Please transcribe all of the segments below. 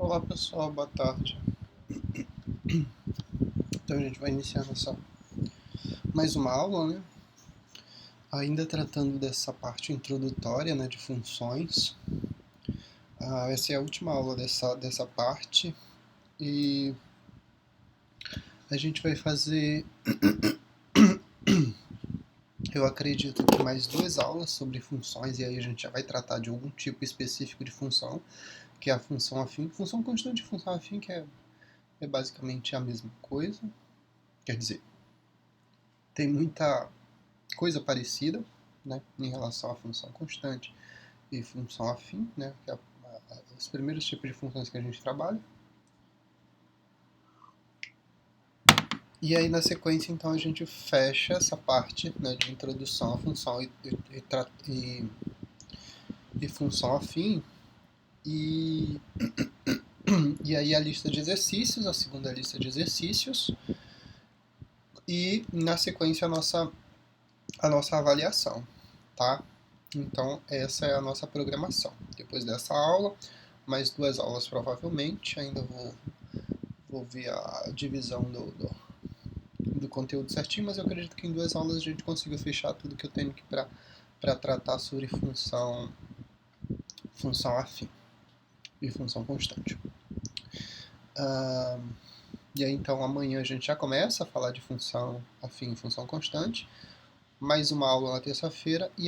Olá pessoal, boa tarde. Então a gente vai iniciar mais uma aula, né? Ainda tratando dessa parte introdutória, né, de funções. Essa é a última aula dessa parte e a gente vai fazer, eu acredito que mais 2 aulas sobre funções, e aí a gente já vai tratar de algum tipo específico de função, que é a função afim. Função constante e função afim, que é basicamente a mesma coisa. Quer dizer, tem muita coisa parecida, né, em relação à função constante e função afim, né, que é os primeiros tipos de funções que a gente trabalha. E aí na sequência então a gente fecha essa parte, né, de introdução à função e função afim, e aí a lista de exercícios, a segunda lista de exercícios, e na sequência a nossa avaliação, tá? Então essa é a nossa programação. Depois dessa aula, mais 2 aulas provavelmente, ainda vou ver a divisão do conteúdo certinho, mas eu acredito que em 2 aulas a gente consiga fechar tudo que eu tenho aqui para tratar sobre função afim e função constante. E aí então amanhã a gente já começa a falar de função afim e função constante, mais uma aula na terça-feira, e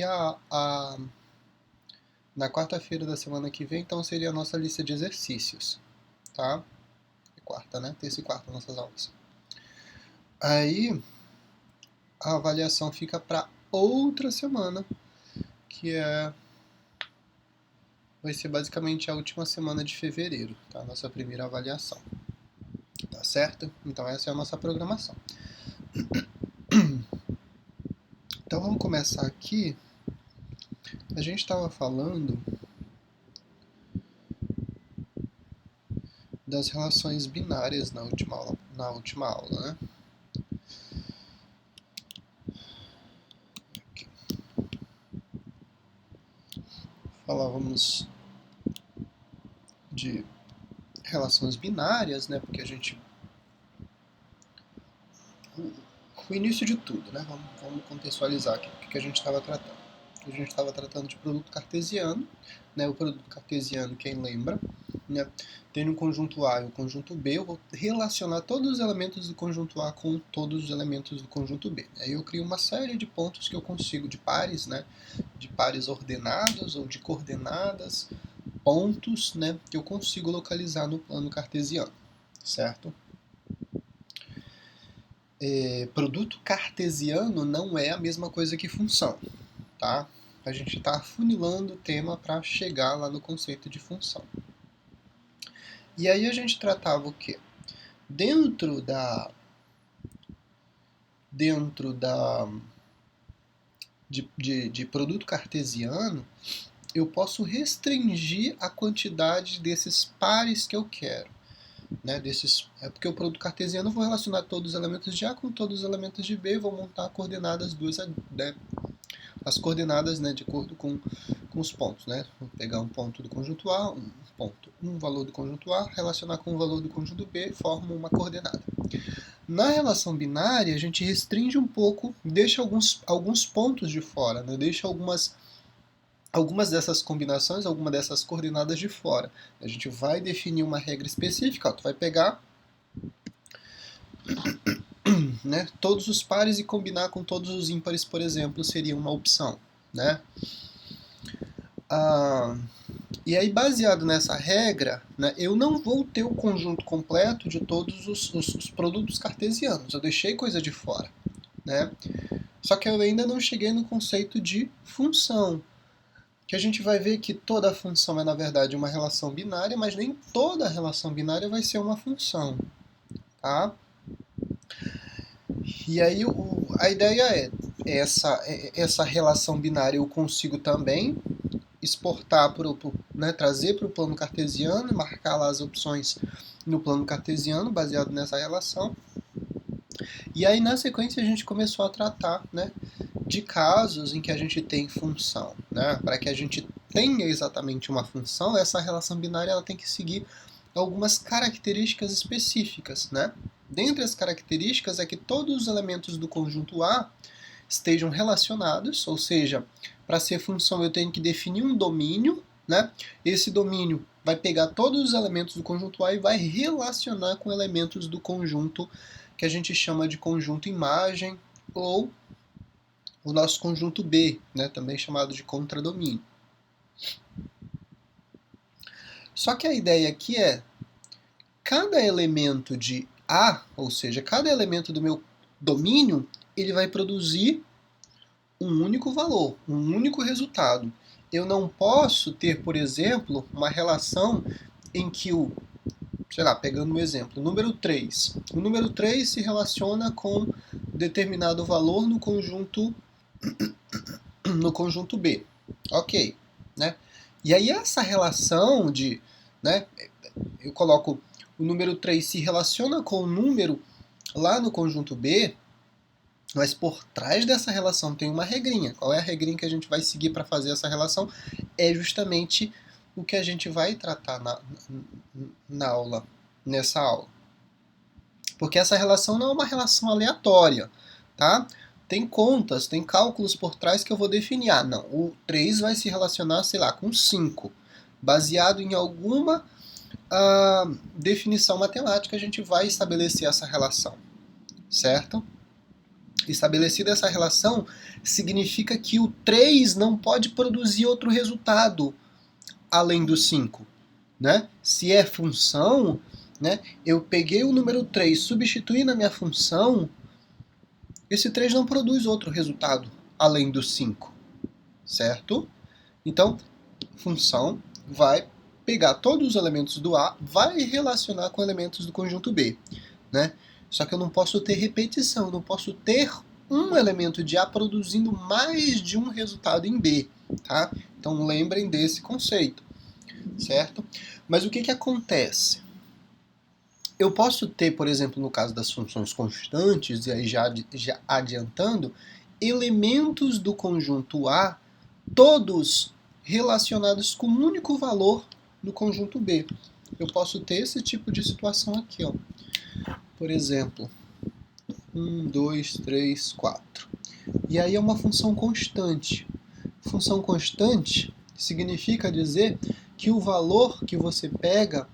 na quarta-feira da semana que vem então seria a nossa lista de exercícios, tá? Quarta, né? Terça e quarta nossas aulas. Aí a avaliação fica para outra semana, que vai ser basicamente a última semana de fevereiro, tá? Nossa primeira avaliação. Tá certo? Então essa é a nossa programação. Então vamos começar aqui. A gente estava falando das relações binárias na última aula, né? Falávamos de relações binárias, né? Porque o início de tudo, né? Vamos contextualizar aqui o que a gente estava tratando. A gente estava tratando de produto cartesiano, né? O produto cartesiano, quem lembra, né? Tem o conjunto A e o conjunto B, eu vou relacionar todos os elementos do conjunto A com todos os elementos do conjunto B. Aí eu crio uma série de pontos que eu consigo, de pares, né? De pares ordenados ou de coordenadas, pontos, né? Que eu consigo localizar no plano cartesiano, certo? Produto cartesiano não é a mesma coisa que função, tá? A gente está afunilando o tema para chegar lá no conceito de função. E aí a gente tratava o quê? Dentro de produto cartesiano, eu posso restringir a quantidade desses pares que eu quero. Né, porque o produto cartesiano eu vou relacionar todos os elementos de A com todos os elementos de B, vou montar coordenadas né, as coordenadas, né, de acordo com os pontos. Né? Vou pegar um ponto do conjunto A, um valor do conjunto A, relacionar com o valor do conjunto B, forma uma coordenada. Na relação binária, a gente restringe um pouco, deixa alguns pontos de fora, né? Deixa algumas dessas combinações, algumas dessas coordenadas de fora. A gente vai definir uma regra específica, tu vai pegar, né, todos os pares e combinar com todos os ímpares, por exemplo, seria uma opção. Né? E aí, baseado nessa regra, né, eu não vou ter o conjunto completo de todos os produtos cartesianos. Eu deixei coisa de fora. Né? Só que eu ainda não cheguei no conceito de função, que a gente vai ver que toda função é, na verdade, uma relação binária, mas nem toda relação binária vai ser uma função. Tá? E aí a ideia é, essa relação binária eu consigo também exportar, né, trazer para o plano cartesiano e marcar lá as opções no plano cartesiano, baseado nessa relação. E aí, na sequência, a gente começou a tratar, né, de casos em que a gente tem função. Né? Para que a gente tenha exatamente uma função, essa relação binária ela tem que seguir algumas características específicas, né? Dentre as características é que todos os elementos do conjunto A estejam relacionados, ou seja, para ser função eu tenho que definir um domínio, né? Esse domínio vai pegar todos os elementos do conjunto A e vai relacionar com elementos do conjunto que a gente chama de conjunto imagem ou o nosso conjunto B, né? Também chamado de contradomínio. Só que a ideia aqui é cada elemento de A, ou seja, cada elemento do meu domínio, ele vai produzir um único valor, um único resultado. Eu não posso ter, por exemplo, uma relação em que sei lá, pegando um exemplo, o número 3. O número 3 se relaciona com determinado valor no conjunto B. Ok, né? E aí essa relação de, né, eu coloco o número 3 se relaciona com o número lá no conjunto B, mas por trás dessa relação tem uma regrinha. Qual é a regrinha que a gente vai seguir para fazer essa relação? É justamente o que a gente vai tratar na aula, nessa aula. Porque essa relação não é uma relação aleatória, tá? Tem contas, tem cálculos por trás que eu vou definir. Ah, não, o 3 vai se relacionar, sei lá, com 5. Baseado em alguma definição matemática, a gente vai estabelecer essa relação, certo? Estabelecida essa relação, significa que o 3 não pode produzir outro resultado além do 5. Né? Se é função, né, eu peguei o número 3, substituí na minha função, esse 3 não produz outro resultado além do 5, certo? Então, função vai pegar todos os elementos do A, vai relacionar com elementos do conjunto B, né? Só que eu não posso ter repetição, eu não posso ter um elemento de A produzindo mais de um resultado em B, tá? Então lembrem desse conceito, certo? Mas o que acontece? Eu posso ter, por exemplo, no caso das funções constantes, e aí já adiantando, elementos do conjunto A, todos relacionados com um único valor no conjunto B. Eu posso ter esse tipo de situação aqui, ó. Por exemplo, 1, 2, 3, 4. E aí é uma função constante. Função constante significa dizer que o valor que você pega,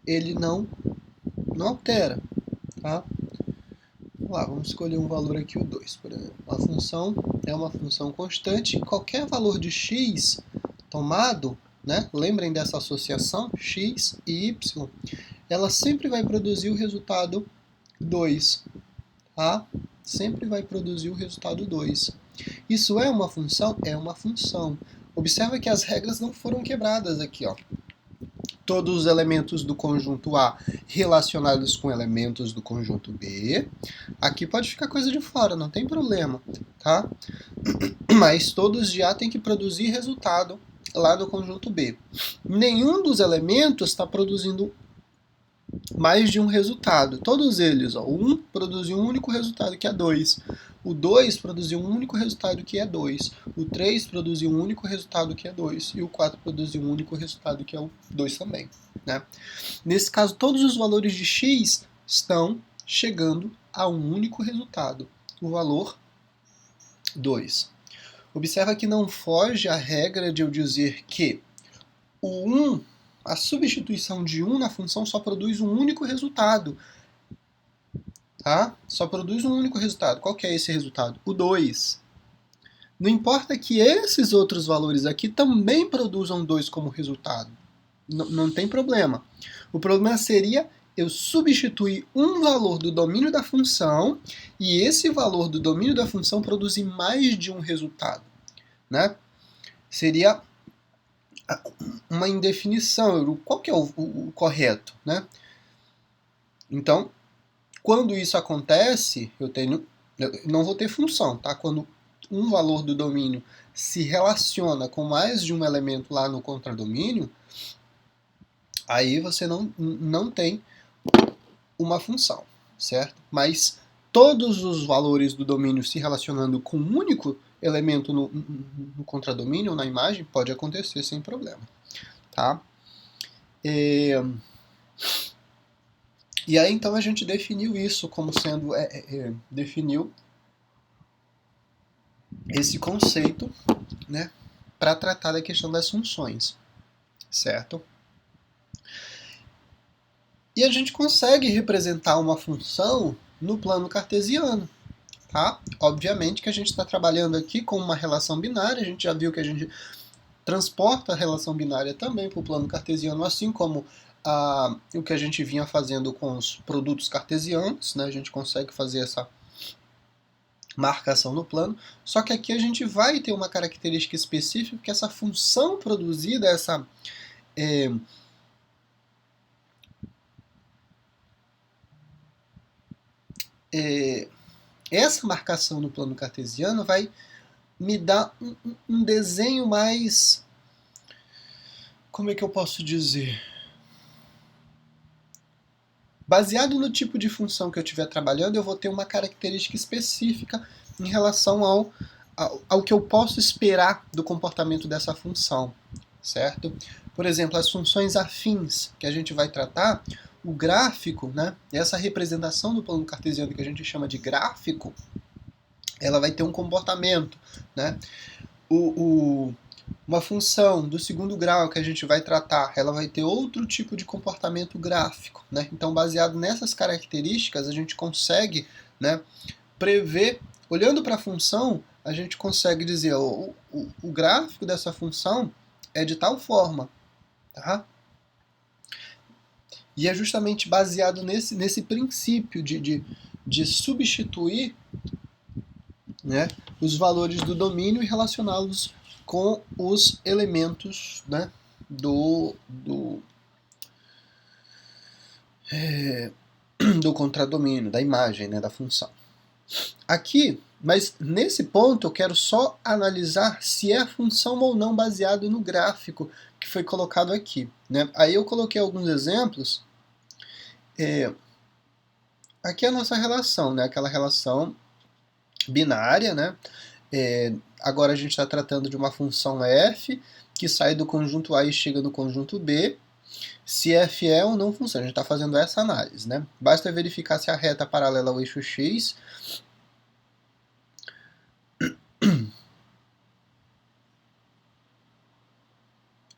ele não altera, tá? Vamos lá, vamos escolher um valor aqui, o 2, por exemplo. A função é uma função constante, qualquer valor de x tomado, né? Lembrem dessa associação, x e y, ela sempre vai produzir o resultado 2, tá? Sempre vai produzir o resultado 2. Isso é uma função? É uma função. Observa que as regras não foram quebradas aqui, ó. Todos os elementos do conjunto A relacionados com elementos do conjunto B. Aqui pode ficar coisa de fora, não tem problema, tá? Mas todos de A tem que produzir resultado lá no conjunto B. Nenhum dos elementos está produzindo mais de um resultado. Todos eles, ó, o 1 produziu um único resultado, que é 2. O 2 produziu um único resultado, que é 2. O 3 produziu um único resultado, que é 2. E o 4 produziu um único resultado, que é o 2 também, né? Nesse caso, todos os valores de x estão chegando a um único resultado, o valor 2. Observa que não foge a regra de eu dizer que o 1, a substituição de 1 na função só produz um único resultado. Tá? Só produz um único resultado. Qual que é esse resultado? O 2. Não importa que esses outros valores aqui também produzam 2 como resultado. Não tem problema. O problema seria eu substituir um valor do domínio da função e esse valor do domínio da função produzir mais de um resultado, né? Seria uma indefinição. Qual que é o correto, né? Então, quando isso acontece, eu não vou ter função, tá? Quando um valor do domínio se relaciona com mais de um elemento lá no contradomínio, aí você não tem uma função, certo? Mas todos os valores do domínio se relacionando com um único elemento no contradomínio, na imagem, pode acontecer sem problema, tá? E aí então a gente definiu isso como sendo, definiu esse conceito, né, para tratar da questão das funções, certo? E a gente consegue representar uma função no plano cartesiano, tá? Obviamente que a gente está trabalhando aqui com uma relação binária, a gente já viu que a gente transporta a relação binária também para o plano cartesiano, assim como o que a gente vinha fazendo com os produtos cartesianos, né? A gente consegue fazer essa marcação no plano, só que aqui a gente vai ter uma característica específica, que essa função produzida, essa marcação no plano cartesiano vai me dar um desenho mais, como é que eu posso dizer? Baseado no tipo de função que eu estiver trabalhando, eu vou ter uma característica específica em relação ao que eu posso esperar do comportamento dessa função, certo? Por exemplo, as funções afins que a gente vai tratar, o gráfico, né, essa representação do plano cartesiano que a gente chama de gráfico, ela vai ter um comportamento, né? Uma função do segundo grau que a gente vai tratar, ela vai ter outro tipo de comportamento gráfico, né? Então, baseado nessas características, a gente consegue, né, prever, olhando para a função, a gente consegue dizer o gráfico dessa função é de tal forma, tá? E é justamente baseado nesse princípio de substituir, né, os valores do domínio e relacioná-los com os elementos, né, do contradomínio, da imagem, né, da função. Aqui, mas nesse ponto eu quero só analisar se é função ou não baseado no gráfico que foi colocado aqui, né? Aí eu coloquei alguns exemplos. Aqui é a nossa relação, né? Aquela relação binária, né? Agora a gente está tratando de uma função f que sai do conjunto A e chega no conjunto B. Se f é ou não função, a gente está fazendo essa análise, né? Basta verificar se a reta paralela ao eixo x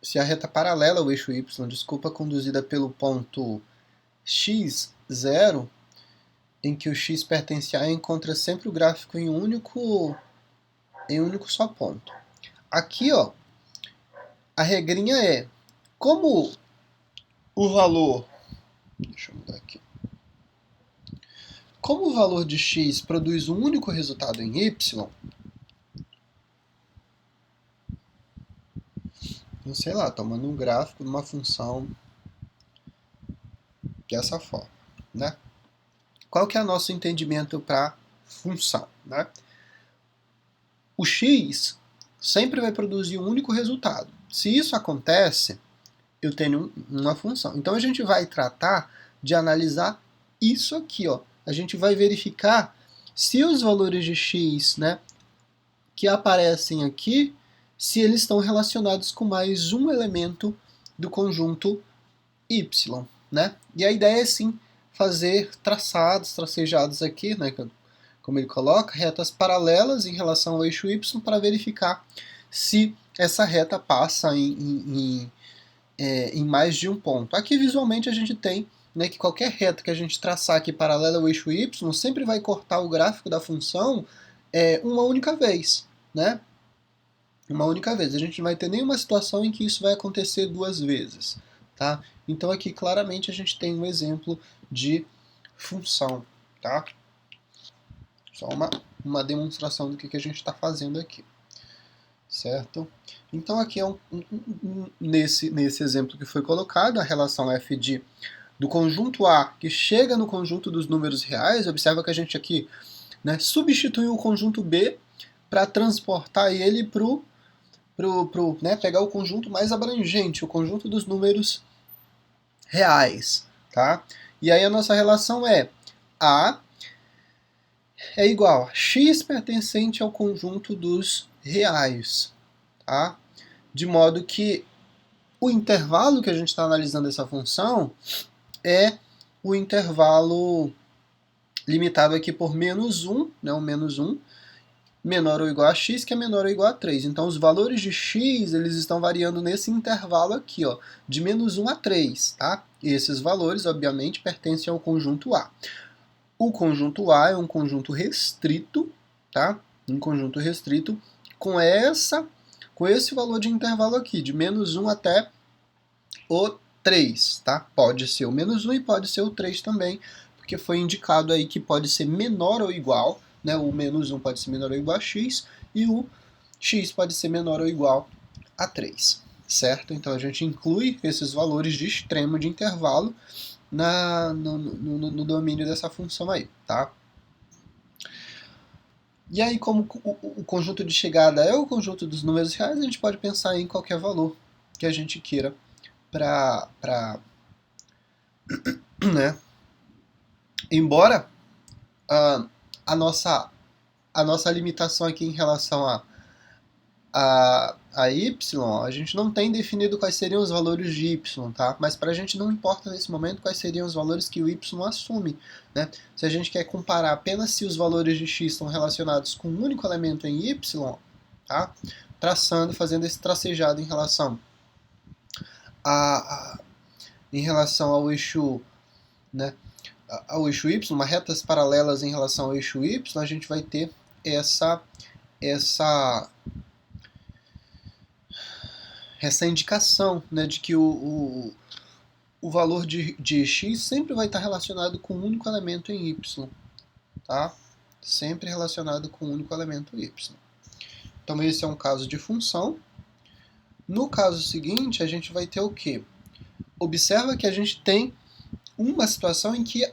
se a reta paralela ao eixo y, desculpa, conduzida pelo ponto x0, em que o x pertence a A, encontra sempre o gráfico em um único só ponto. Aqui, ó, a regrinha é, como o valor, deixa eu mudar aqui, como o valor de x produz um único resultado em y, então, sei lá, tomando um gráfico de uma função dessa forma, né? Qual que é o nosso entendimento para função, né? O x sempre vai produzir um único resultado. Se isso acontece, eu tenho uma função. Então a gente vai tratar de analisar isso aqui, ó. A gente vai verificar se os valores de x, né, que aparecem aqui, se eles estão relacionados com mais um elemento do conjunto y, né? E a ideia é sim fazer tracejados aqui, né, como ele coloca, retas paralelas em relação ao eixo y para verificar se essa reta passa em mais de um ponto. Aqui visualmente a gente tem, né, que qualquer reta que a gente traçar aqui paralela ao eixo y sempre vai cortar o gráfico da função uma única vez, né? Uma única vez. A gente não vai ter nenhuma situação em que isso vai acontecer duas vezes, tá? Então aqui claramente a gente tem um exemplo de função, tá? Só uma demonstração do que a gente está fazendo aqui, certo? Então aqui é nesse exemplo que foi colocado, a relação f do conjunto A que chega no conjunto dos números reais. Observa que a gente aqui, né, substituiu o conjunto B para transportar ele né, pegar o conjunto mais abrangente, o conjunto dos números reais, tá? E aí a nossa relação é A é igual a x pertencente ao conjunto dos reais, tá? De modo que O intervalo que a gente está analisando essa função é o intervalo limitado aqui por -1, né, o -1, menor ou igual a x, que é menor ou igual a 3. Então, os valores de x, eles estão variando nesse intervalo aqui, ó, de -1 a 3, tá? E esses valores, obviamente, pertencem ao conjunto A. O conjunto A é um conjunto restrito, tá? Um conjunto restrito com esse valor de intervalo aqui, de -1 até o 3, tá? Pode ser o -1 e pode ser o 3 também, porque foi indicado aí que pode ser menor ou igual, né? O -1 pode ser menor ou igual a x e o x pode ser menor ou igual a 3, certo? Então a gente inclui esses valores de extremo de intervalo no domínio dessa função aí, tá? E aí, como o conjunto de chegada é o conjunto dos números reais, a gente pode pensar em qualquer valor que a gente queira para né? Embora a, a, nossa, a nossa limitação aqui em relação a y, a gente não tem definido quais seriam os valores de y, tá? Mas para a gente não importa nesse momento quais seriam os valores que o y assume, né? Se a gente quer comparar apenas se os valores de x estão relacionados com um único elemento em y, tá? Traçando, fazendo esse tracejado a, em relação ao eixo, né? Ao eixo y, uma retas paralelas em relação ao eixo y, a gente vai ter essa indicação, né, de que o valor de x sempre vai estar relacionado com um único elemento em y, tá? Sempre relacionado com um único elemento y. Então esse é um caso de função. No caso seguinte, a gente vai ter o quê? Observa que a gente tem uma situação em que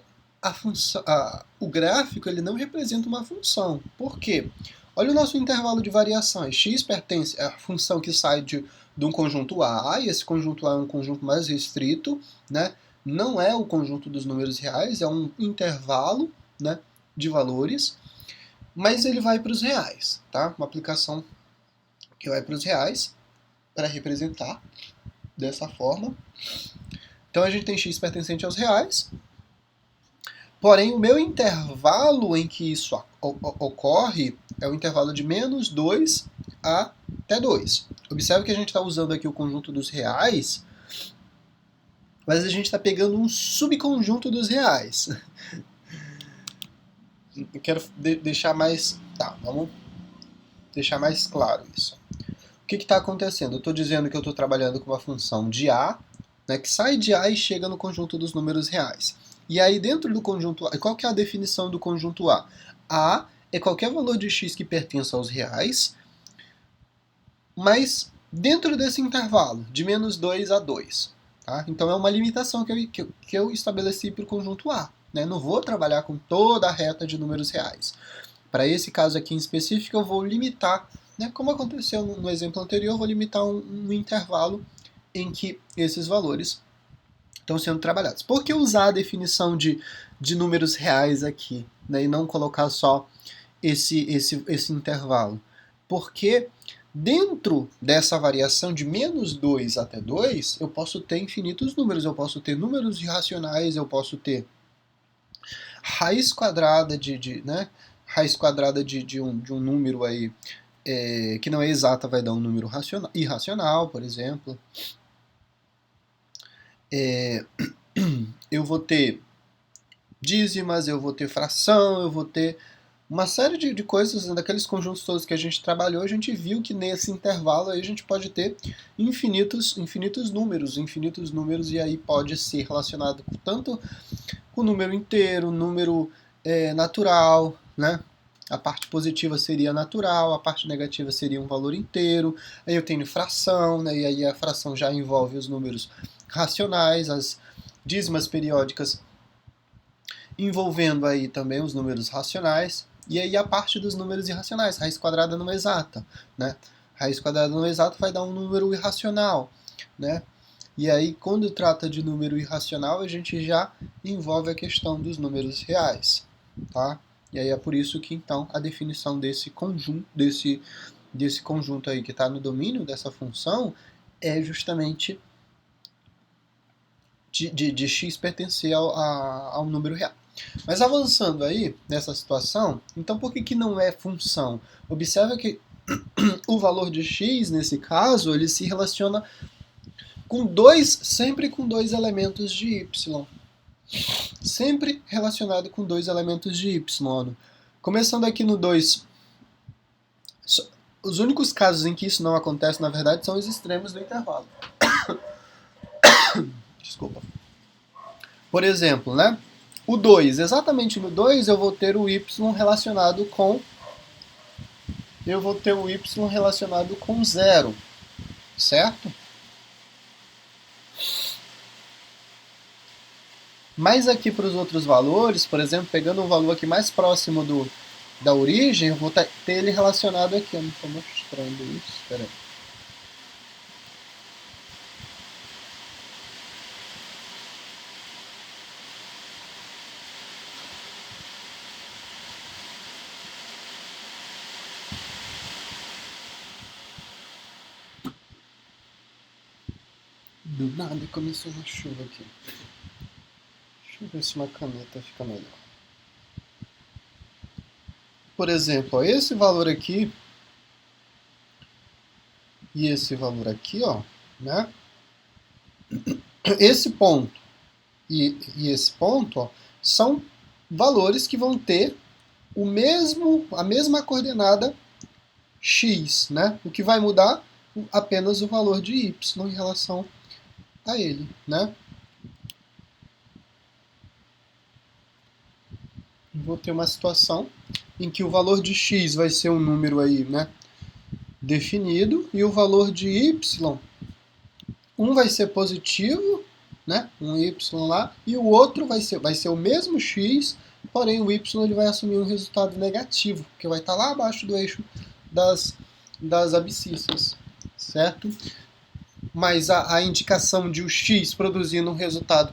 o gráfico ele não representa uma função. Por quê? Olha o nosso intervalo de variações. X pertence à função que sai de um conjunto A, e esse conjunto A é um conjunto mais restrito, né? Não é o conjunto dos números reais, é um intervalo, né, de valores, mas ele vai para os reais, tá? Uma aplicação que vai para os reais para representar dessa forma. Então a gente tem x pertencente aos reais, porém o meu intervalo em que isso ocorre é o intervalo de -2 até 2. Observe que a gente está usando aqui o conjunto dos reais, mas a gente está pegando um subconjunto dos reais. Eu quero deixar mais... Tá, vamos deixar mais claro isso. O que está acontecendo? Eu estou dizendo que eu estou trabalhando com uma função de A, né, que sai de A e chega no conjunto dos números reais. E aí dentro do conjunto A, qual que é a definição do conjunto A? A é qualquer valor de x que pertença aos reais, mas dentro desse intervalo, de -2 a 2. Tá? Então é uma limitação que eu estabeleci para o conjunto A. Né? Não vou trabalhar com toda a reta de números reais. Para esse caso aqui em específico, eu vou limitar, né, como aconteceu no exemplo anterior, eu vou limitar um intervalo em que esses valores estão sendo trabalhados. Por que usar a definição de números reais aqui, né, e não colocar só esse intervalo? Porque dentro dessa variação de -2 até 2, eu posso ter infinitos números, eu posso ter números irracionais, eu posso ter raiz quadrada né, raiz quadrada de um número aí que não é exata, vai dar um número irracional, por exemplo. Eu vou ter dízimas, eu vou ter fração, eu vou ter uma série de coisas, daqueles conjuntos todos que a gente trabalhou, a gente viu que nesse intervalo aí a gente pode ter infinitos números, e aí pode ser relacionado tanto com o número inteiro, número natural, né? A parte positiva seria natural, a parte negativa seria um valor inteiro. Aí eu tenho fração, né? E aí a fração já envolve os números racionais, as dízimas periódicas envolvendo aí também os números racionais. E aí a parte dos números irracionais, raiz quadrada não exata, né? Raiz quadrada não exata vai dar um número irracional, né? E aí, quando trata de número irracional, a gente já envolve a questão dos números reais, tá? E aí é por isso que, então, a definição desse conjunto aí que está no domínio dessa função é justamente de x pertencer ao número real. Mas avançando aí nessa situação, então por que não é função? Observa que o valor de x, nesse caso, ele se relaciona sempre com dois elementos de y. Sempre relacionado com dois elementos de y. Começando aqui no 2, os únicos casos em que isso não acontece, na verdade, são os extremos do intervalo. Desculpa. Por exemplo, né? O 2, exatamente no 2 eu vou ter o y relacionado com 0, certo? Mas aqui para os outros valores, por exemplo, pegando um valor aqui mais próximo da origem, eu vou ter ele relacionado aqui. Eu não estou mostrando isso, espera aí. Do nada começou uma chuva aqui. Deixa eu ver se uma caneta fica melhor. Por exemplo, ó, esse valor aqui e esse valor aqui, ó, né? Esse ponto e esse ponto, ó, são valores que vão ter a mesma coordenada x, né? O que vai mudar apenas o valor de y em relação a ele, né? Vou ter uma situação em que o valor de x vai ser um número aí, né, definido, e o valor de y, um vai ser positivo, né, um y lá, e o outro vai ser o mesmo x, porém o y ele vai assumir um resultado negativo, que vai estar lá abaixo do eixo das abscissas, certo? Mas a indicação de o x produzindo um resultado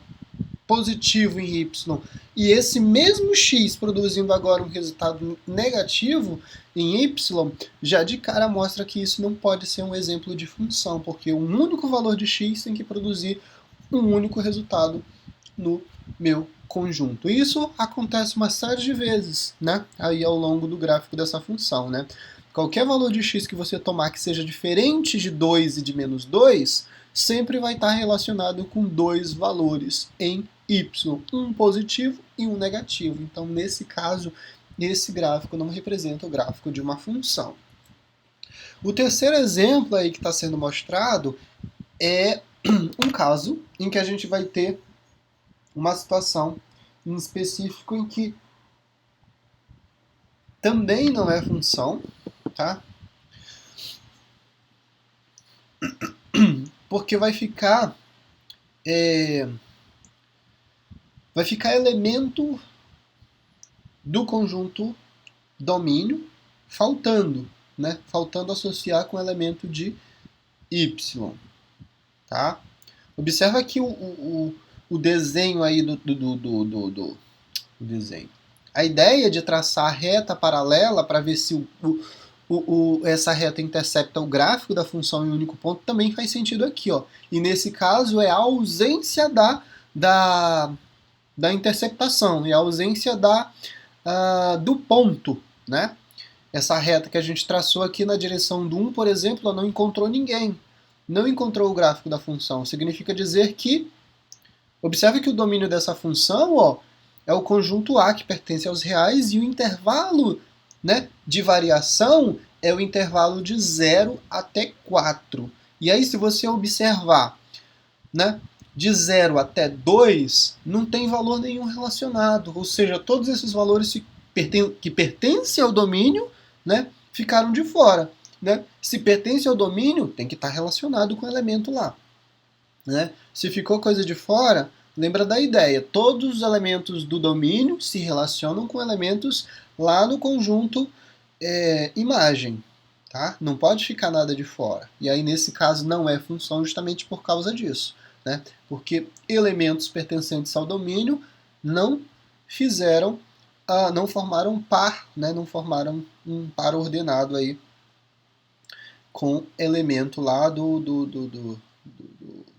positivo em y e esse mesmo x produzindo agora um resultado negativo em y, já de cara mostra que isso não pode ser um exemplo de função, porque um único valor de x tem que produzir um único resultado no meu conjunto. Isso acontece uma série de vezes, né, aí ao longo do gráfico dessa função, né? Qualquer valor de x que você tomar que seja diferente de 2 e de menos 2, sempre vai estar relacionado com dois valores em y, um positivo e um negativo. Então, nesse caso, esse gráfico não representa o gráfico de uma função. O terceiro exemplo aí que está sendo mostrado é um caso em que a gente vai ter uma situação em específico em que também não é função, tá? Porque vai ficar elemento do conjunto domínio faltando, né? Faltando associar com o elemento de y, tá? Observa aqui o desenho aí do desenho. A ideia de traçar a reta paralela para ver se essa reta intercepta o gráfico da função em um único ponto também faz sentido aqui, ó. E nesse caso é a ausência da interceptação e a ausência do ponto, né? Essa reta que a gente traçou aqui na direção do 1, por exemplo, ela não encontrou ninguém. Não encontrou o gráfico da função. Significa dizer que, observe que o domínio dessa função, ó, é o conjunto A, que pertence aos reais, e o intervalo, né, de variação é o intervalo de 0 até 4. E aí, se você observar, né, de 0 até 2, não tem valor nenhum relacionado. Ou seja, todos esses valores que pertencem ao domínio, né, ficaram de fora. Né? Se pertence ao domínio, tem que estar relacionado com o elemento lá. Né? Se ficou coisa de fora, lembra da ideia. Todos os elementos do domínio se relacionam com elementos lá no conjunto imagem. Tá? Não pode ficar nada de fora. E aí, nesse caso, não é função justamente por causa disso. Né? Porque elementos pertencentes ao domínio não formaram par, né? Não formaram um par ordenado aí com elemento lá do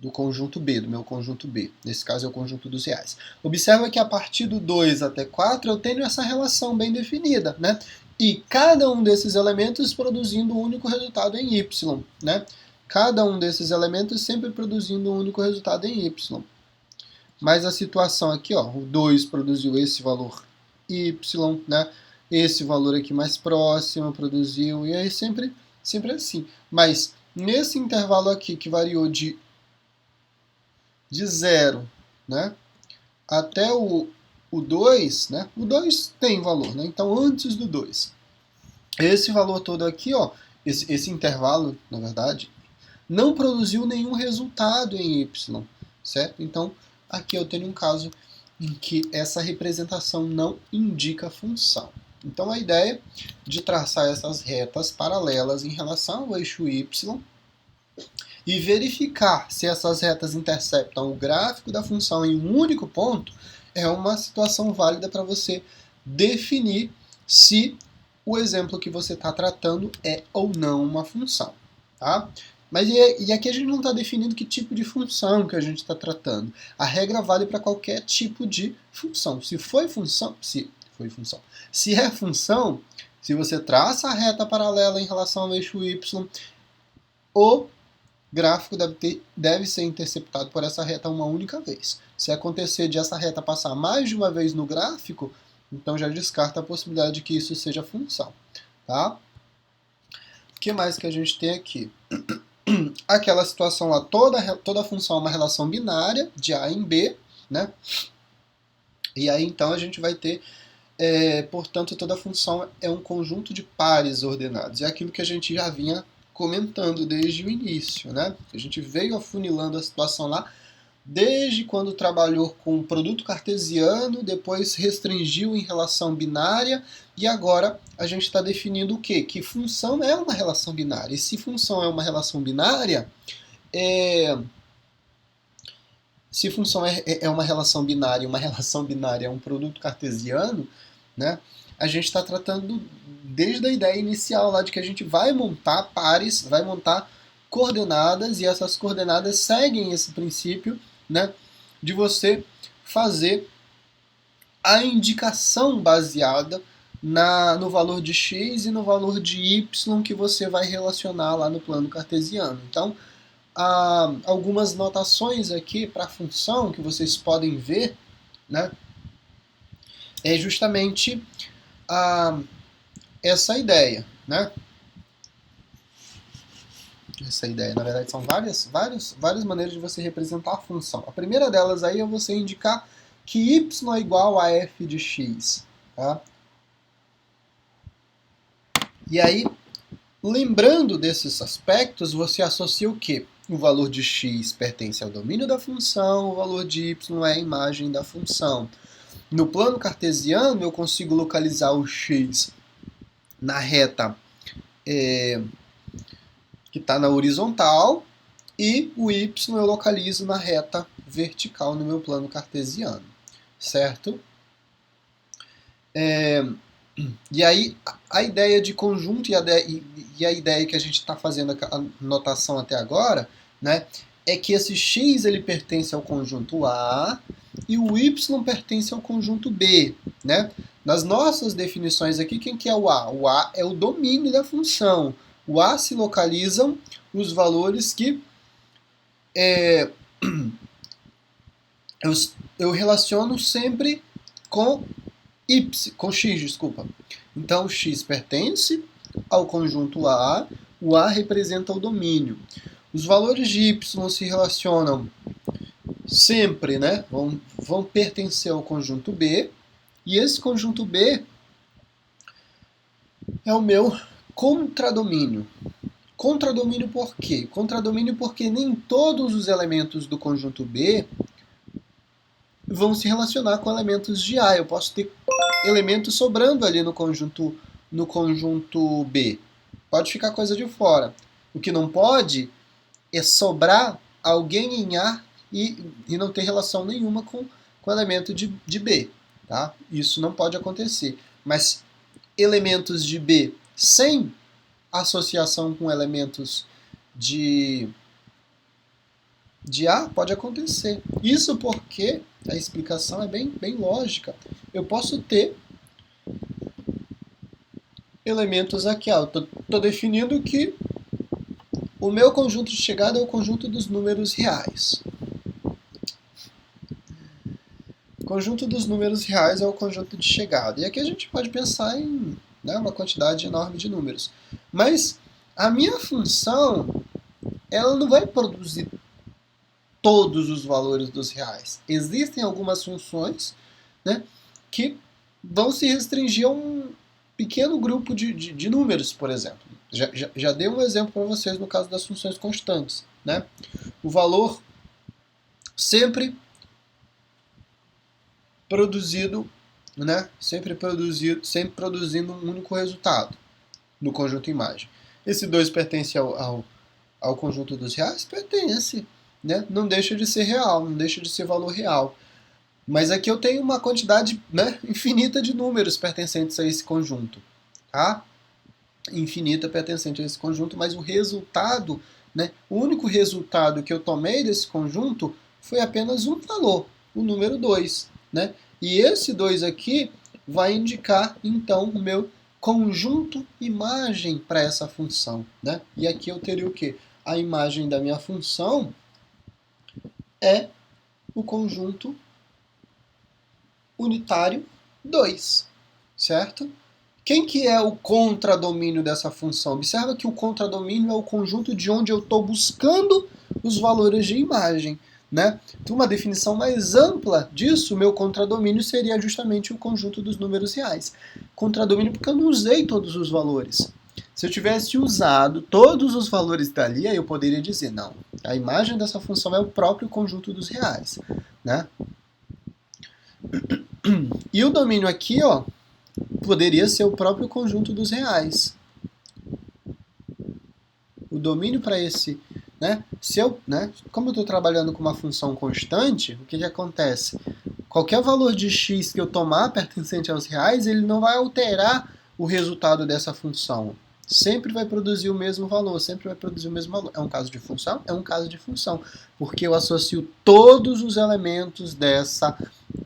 do conjunto B, do meu conjunto B. Nesse caso é o conjunto dos reais. Observa que a partir do 2 até 4 eu tenho essa relação bem definida, né? E cada um desses elementos produzindo um único resultado em y, né? Cada um desses elementos sempre produzindo um único resultado em y. Mas a situação aqui, ó, o 2 produziu esse valor y, né? Esse valor aqui mais próximo produziu, e aí sempre assim. Mas nesse intervalo aqui, que variou de 0, né, até o 2, né, o 2 tem valor, né, então antes do 2. Esse valor todo aqui, ó, esse intervalo, na verdade, não produziu nenhum resultado em y, certo? Então, aqui eu tenho um caso em que essa representação não indica função. Então, a ideia de traçar essas retas paralelas em relação ao eixo y e verificar se essas retas interceptam o gráfico da função em um único ponto é uma situação válida para você definir se o exemplo que você está tratando é ou não uma função. Tá? Mas e aqui a gente não está definindo que tipo de função que a gente está tratando. A regra vale para qualquer tipo de função. Se é função, se você traça a reta paralela em relação ao eixo y, o gráfico deve ser interceptado por essa reta uma única vez. Se acontecer de essa reta passar mais de uma vez no gráfico, então já descarta a possibilidade de que isso seja função. Tá? O que mais que a gente tem aqui? Aquela situação lá, toda função é uma relação binária de A em B, né? E aí então a gente vai ter, portanto, toda função é um conjunto de pares ordenados. É aquilo que a gente já vinha comentando desde o início, né? A gente veio afunilando a situação lá desde quando trabalhou com produto cartesiano, depois restringiu em relação binária, e agora a gente está definindo o quê? Que função é uma relação binária. E se função é uma relação binária, se função é uma relação binária, uma relação binária é um produto cartesiano, né? A gente está tratando desde a ideia inicial lá de que a gente vai montar pares, vai montar coordenadas, e essas coordenadas seguem esse princípio, né, de você fazer a indicação baseada no valor de x e no valor de y que você vai relacionar lá no plano cartesiano. Então, há algumas notações aqui para a função que vocês podem ver, né, é justamente essa ideia, né? Essa ideia, na verdade, são várias maneiras de você representar a função. A primeira delas aí é você indicar que y é igual a f de x. Tá? E aí, lembrando desses aspectos, você associa o quê? O valor de x pertence ao domínio da função, o valor de y é a imagem da função. No plano cartesiano, eu consigo localizar o x na reta que está na horizontal, e o y eu localizo na reta vertical no meu plano cartesiano, certo? E aí, a ideia de conjunto e a ideia que a gente está fazendo a notação até agora, né, é que esse x ele pertence ao conjunto A e o y pertence ao conjunto B. Né? Nas nossas definições aqui, quem que é o A? O A é o domínio da função. O A se localizam os valores que eu relaciono sempre com com x, desculpa. Então, x pertence ao conjunto A, o A representa o domínio. Os valores de y se relacionam sempre, né? Vão pertencer ao conjunto B, e esse conjunto B é o meu contradomínio. Contradomínio por quê? Contradomínio porque nem todos os elementos do conjunto B vão se relacionar com elementos de A. Eu posso ter elementos sobrando ali no conjunto B. Pode ficar coisa de fora. O que não pode é sobrar alguém em A e não ter relação nenhuma com o elemento de B. Tá? Isso não pode acontecer. Mas elementos de B sem associação com elementos de de A pode acontecer. Isso porque a explicação é bem lógica. Eu posso ter elementos aqui. Eu estou definindo que o meu conjunto de chegada é o conjunto dos números reais. O conjunto dos números reais é o conjunto de chegada. E aqui a gente pode pensar em, né, uma quantidade enorme de números. Mas a minha função, ela não vai produzir todos os valores dos reais. Existem algumas funções, né, que vão se restringir a um pequeno grupo de números, por exemplo. Já dei um exemplo para vocês no caso das funções constantes, né? O valor sempre produzido, né? Sempre produzindo um único resultado no conjunto imagem. Esse 2 pertence ao conjunto dos reais? Pertence, né? Não deixa de ser real, não deixa de ser valor real. Mas aqui eu tenho uma quantidade, né, infinita de números pertencentes a esse conjunto, tá? Infinita pertencente a esse conjunto, mas o resultado, né, o único resultado que eu tomei desse conjunto foi apenas um valor, o número 2, né? E esse 2 aqui vai indicar, então, o meu conjunto imagem para essa função, né? E aqui eu teria o quê? A imagem da minha função é o conjunto unitário 2, certo? Quem que é o contradomínio dessa função? Observa que o contradomínio é o conjunto de onde eu estou buscando os valores de imagem, né? Então, uma definição mais ampla disso, meu contradomínio seria justamente o conjunto dos números reais. Contradomínio porque eu não usei todos os valores. Se eu tivesse usado todos os valores dali, aí eu poderia dizer, não, a imagem dessa função é o próprio conjunto dos reais, né? E o domínio aqui, ó, poderia ser o próprio conjunto dos reais. O domínio para esse, né? Se eu, né? Como eu estou trabalhando com uma função constante, o que acontece? Qualquer valor de x que eu tomar pertencente aos reais, ele não vai alterar o resultado dessa função. Sempre vai produzir o mesmo valor, sempre vai produzir o mesmo valor. É um caso de função? É um caso de função, porque eu associo todos os elementos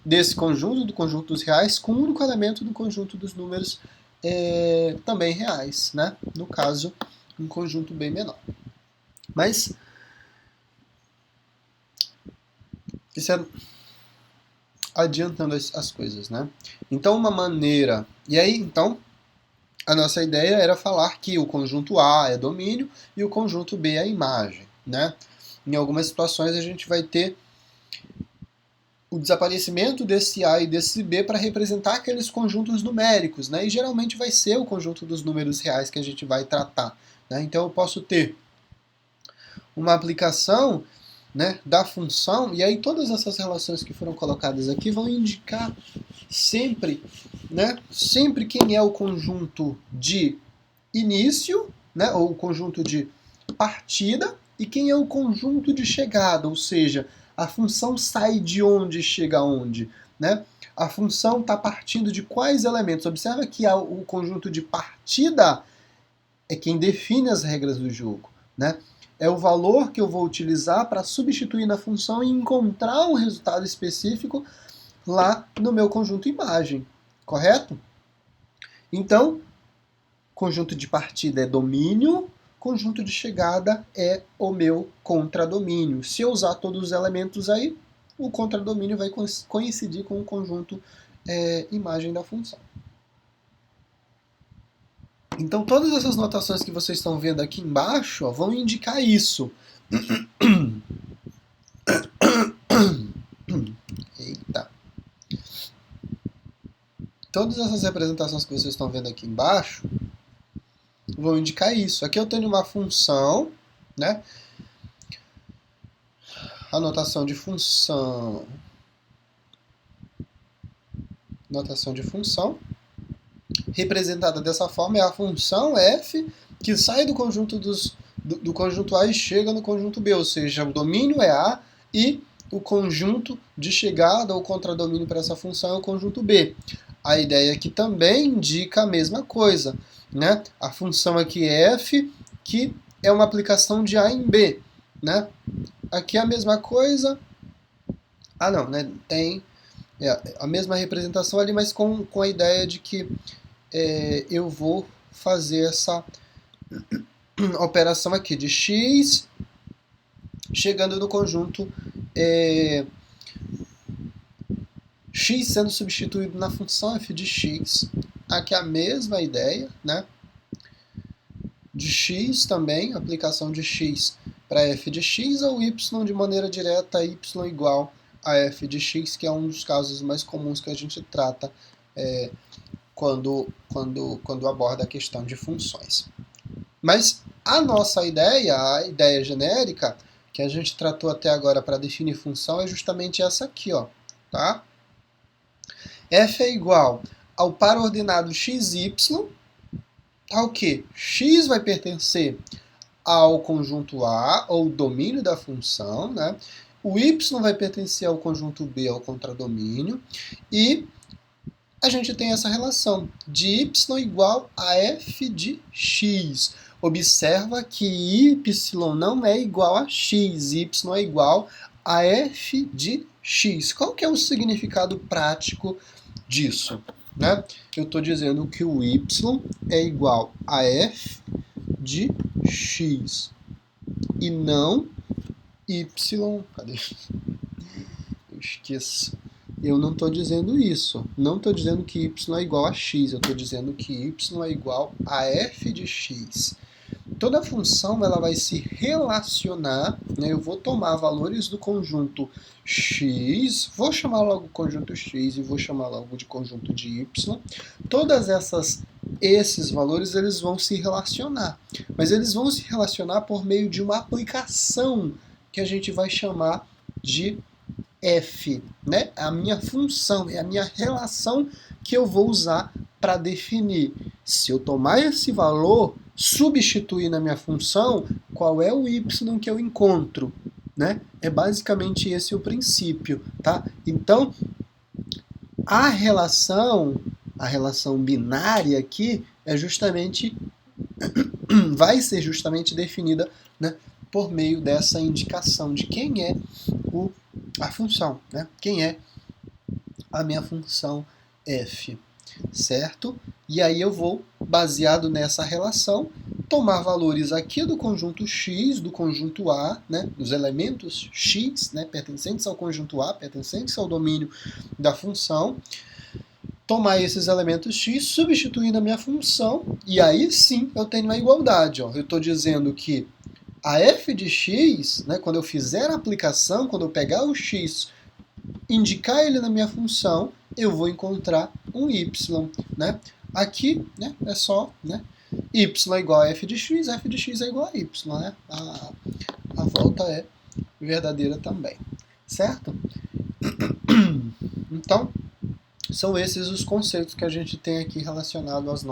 desse conjunto, do conjunto dos reais, com o único elemento do conjunto dos números também reais, né? No caso, um conjunto bem menor. Mas isso é adiantando as coisas, né? Então, uma maneira... E aí, então, a nossa ideia era falar que o conjunto A é domínio e o conjunto B é imagem, né? Em algumas situações a gente vai ter o desaparecimento desse A e desse B para representar aqueles conjuntos numéricos, né? E geralmente vai ser o conjunto dos números reais que a gente vai tratar, né? Então eu posso ter uma aplicação, né, da função, e aí todas essas relações que foram colocadas aqui vão indicar sempre, né, sempre quem é o conjunto de início, né, ou o conjunto de partida, e quem é o conjunto de chegada, ou seja, a função sai de onde e chega aonde, né? A função está partindo de quais elementos? Observa que o conjunto de partida é quem define as regras do jogo, né? É o valor que eu vou utilizar para substituir na função e encontrar um resultado específico lá no meu conjunto imagem, correto? Então, conjunto de partida é domínio, conjunto de chegada é o meu contradomínio. Se eu usar todos os elementos aí, o contradomínio vai coincidir com o conjunto imagem da função. Então, todas essas notações que vocês estão vendo aqui embaixo, ó, vão indicar isso. Eita. Todas essas representações que vocês estão vendo aqui embaixo vão indicar isso. Aqui eu tenho uma função, né? A notação de função. Notação de função. Representada dessa forma é a função f que sai do conjunto do conjunto A e chega no conjunto B, ou seja, o domínio é A e o conjunto de chegada ou contradomínio para essa função é o conjunto B. A ideia aqui também indica a mesma coisa, né? A função aqui é f, que é uma aplicação de A em B, né? Aqui é a mesma coisa. Ah, não, né? Tem a mesma representação ali, mas com a ideia de que eu vou fazer essa operação aqui de x chegando no conjunto x sendo substituído na função f de x. Aqui é a mesma ideia, né? De x também, aplicação de x para f de x, ou y de maneira direta, y igual a f de x, que é um dos casos mais comuns que a gente trata quando aborda a questão de funções. Mas a nossa ideia, a ideia genérica, que a gente tratou até agora para definir função, é justamente essa aqui, ó, tá? F é igual ao par ordenado xy, ao que x vai pertencer ao conjunto A, ou domínio da função, né? O y vai pertencer ao conjunto B, ao contradomínio, e a gente tem essa relação de y igual a f de x. Observa que y não é igual a x, y é igual a f de x. Qual que é o significado prático disso? Né? Eu estou dizendo que o y é igual a f de x e não y. Cadê? Eu esqueço. Eu não estou dizendo isso. Não estou dizendo que y é igual a x. Eu estou dizendo que y é igual a f de x. Toda função ela vai se relacionar, né? Eu vou tomar valores do conjunto x, vou chamar logo conjunto x e vou chamar logo de conjunto de y. Todas esses valores eles vão se relacionar, mas eles vão se relacionar por meio de uma aplicação que a gente vai chamar de f, né? A minha função, é a minha relação que eu vou usar para definir. Se eu tomar esse valor, substituir na minha função, qual é o y que eu encontro, né? É basicamente esse o princípio, tá? Então, a relação binária aqui é justamente vai ser justamente definida, né, por meio dessa indicação de quem é a função, né? Quem é a minha função f, certo? E aí eu vou, baseado nessa relação, tomar valores aqui do conjunto x, do conjunto A, né, dos elementos x, né, pertencentes ao conjunto A, pertencentes ao domínio da função, tomar esses elementos x, substituir na minha função, e aí sim eu tenho a igualdade. Ó. Eu estou dizendo que a f de x, né, quando eu fizer a aplicação, quando eu pegar o x, indicar ele na minha função, eu vou encontrar um y. Né? Aqui é só y é igual a f de x é igual a y. Né? A volta é verdadeira também. Certo? Então, são esses os conceitos que a gente tem aqui relacionados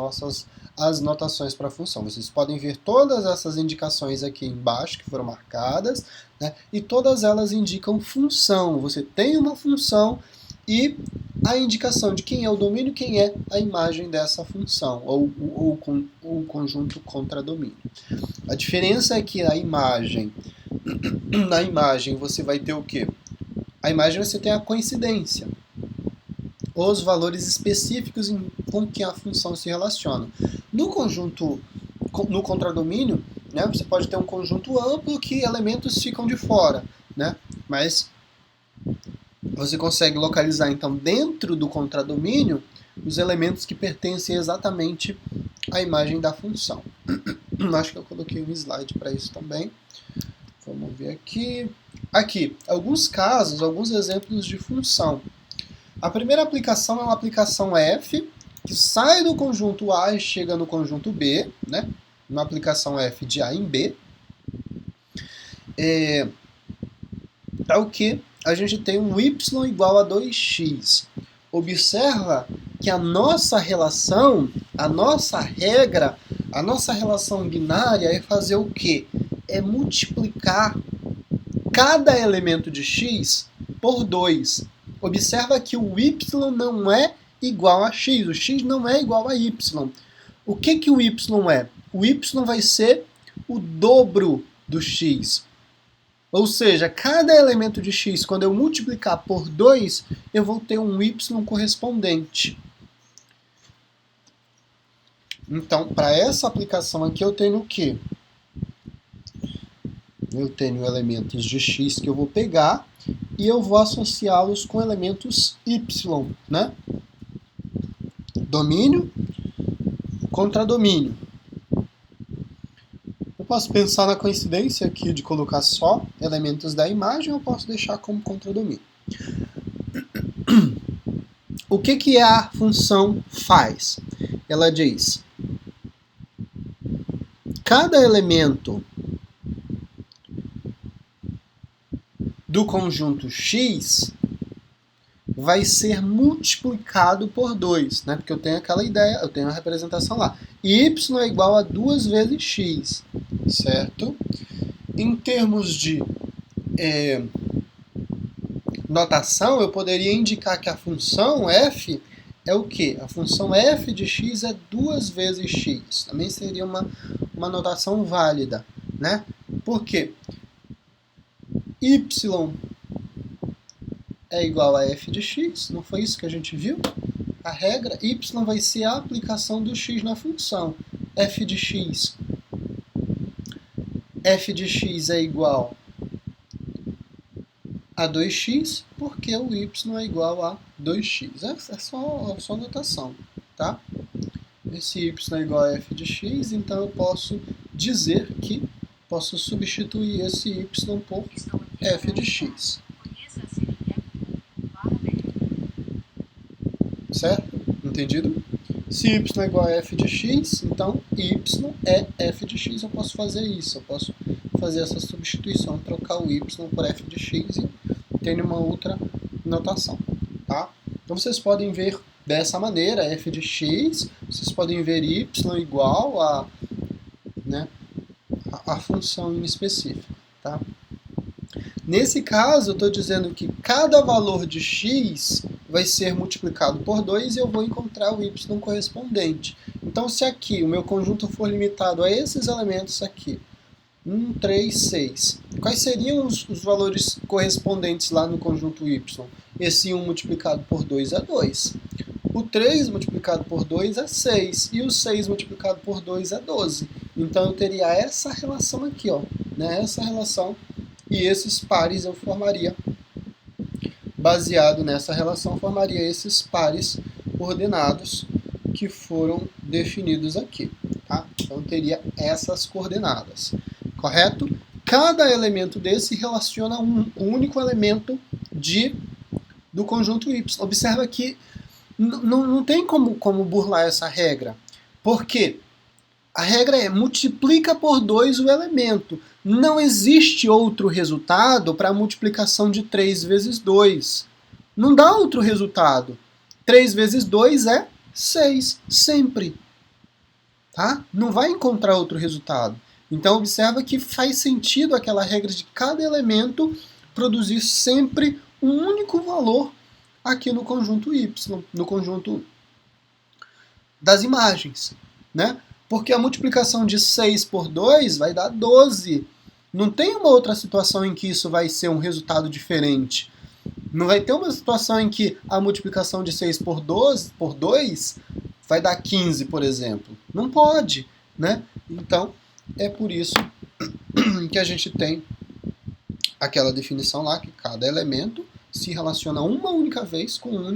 às notações para função. Vocês podem ver todas essas indicações aqui embaixo, que foram marcadas, né? E todas elas indicam função. Você tem uma função e a indicação de quem é o domínio, quem é a imagem dessa função, ou o conjunto contradomínio. A diferença é que na imagem você vai ter o quê? A imagem você tem a coincidência, os valores específicos com que a função se relaciona. No contradomínio, né, você pode ter um conjunto amplo que elementos ficam de fora, né, mas você consegue localizar, então, dentro do contradomínio, os elementos que pertencem exatamente à imagem da função. Acho que eu coloquei um slide para isso também. Vamos ver aqui. Aqui, alguns casos, alguns exemplos de função. A primeira aplicação é uma aplicação f, que sai do conjunto A e chega no conjunto B, né? Uma aplicação f de A em B. É o que a gente tem um y igual a 2x. Observa que a nossa relação, a nossa regra, a nossa relação binária é fazer o quê? É multiplicar cada elemento de x por 2. Observa que o y não é igual a x, o x não é igual a y. O que o y é? O y vai ser o dobro do x. Ou seja, cada elemento de x, quando eu multiplicar por 2, eu vou ter um y correspondente. Então, para essa aplicação aqui, eu tenho o quê? Eu tenho elementos de x que eu vou pegar e eu vou associá-los com elementos y, né? Domínio contra domínio. Eu posso pensar na coincidência aqui de colocar só elementos da imagem, ou eu posso deixar como contradomínio. O que a função faz? Ela diz: cada elemento do conjunto x vai ser multiplicado por 2, né? Porque eu tenho aquela ideia, eu tenho a representação lá. Y é igual a 2 vezes x, certo? Em termos de notação, eu poderia indicar que a função f é o quê? A função f de x é 2 vezes x. Também seria uma notação válida, né? Por quê? Y é igual a f de x, não foi isso que a gente viu? A regra, y vai ser a aplicação do x na função. F de x é igual a 2x, porque o y é igual a 2x. É só notação, tá? Esse y é igual a f de x, então eu posso dizer que posso substituir esse y por f de x. Certo? Entendido? Se y é igual a f de x, então y é f de x. Eu posso fazer isso. Eu posso fazer essa substituição, trocar o y por f de x e ter uma outra notação. Tá? Então vocês podem ver dessa maneira, f de x, vocês podem ver y igual a, né, a função em específico. Tá? Nesse caso, eu estou dizendo que cada valor de x vai ser multiplicado por 2 e eu vou encontrar o y correspondente. Então, se aqui o meu conjunto for limitado a esses elementos aqui, 1, 3, 6, quais seriam os valores correspondentes lá no conjunto y? Esse 1 multiplicado por 2 é 2. O 3 multiplicado por 2 é 6. E o 6 multiplicado por 2 é 12. Então, eu teria essa relação aqui, ó, né? Essa relação. E esses pares eu formaria, baseado nessa relação, formaria esses pares ordenados que foram definidos aqui. Tá? Então teria essas coordenadas, correto? Cada elemento desse relaciona um único elemento do conjunto y. Observa que não tem como burlar essa regra. Por quê? A regra é multiplica por 2 o elemento. Não existe outro resultado para a multiplicação de 3 vezes 2. Não dá outro resultado. 3 vezes 2 é 6, sempre. Tá? Não vai encontrar outro resultado. Então observa que faz sentido aquela regra de cada elemento produzir sempre um único valor aqui no conjunto y, no conjunto das imagens, né? Porque a multiplicação de 6 por 2 vai dar 12. Não tem uma outra situação em que isso vai ser um resultado diferente. Não vai ter uma situação em que a multiplicação de 6 por 2 vai dar 15, por exemplo. Não pode, né? Então, é por isso que a gente tem aquela definição lá, que cada elemento se relaciona uma única vez com um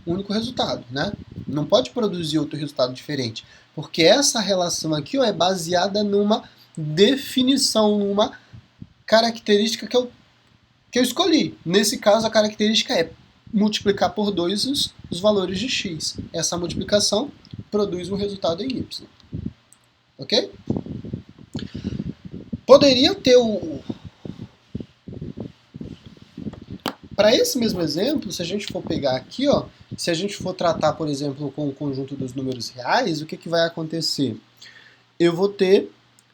único resultado, né? Não pode produzir outro resultado diferente, porque essa relação aqui, ó, é baseada numa definição, numa característica que eu escolhi. Nesse caso, a característica é multiplicar por 2 os valores de x. Essa multiplicação produz um resultado em y. Ok? Poderia ter Para esse mesmo exemplo, se a gente for pegar aqui, ó, se a gente for tratar, por exemplo, com o conjunto dos números reais, o que vai acontecer? Eu vou ter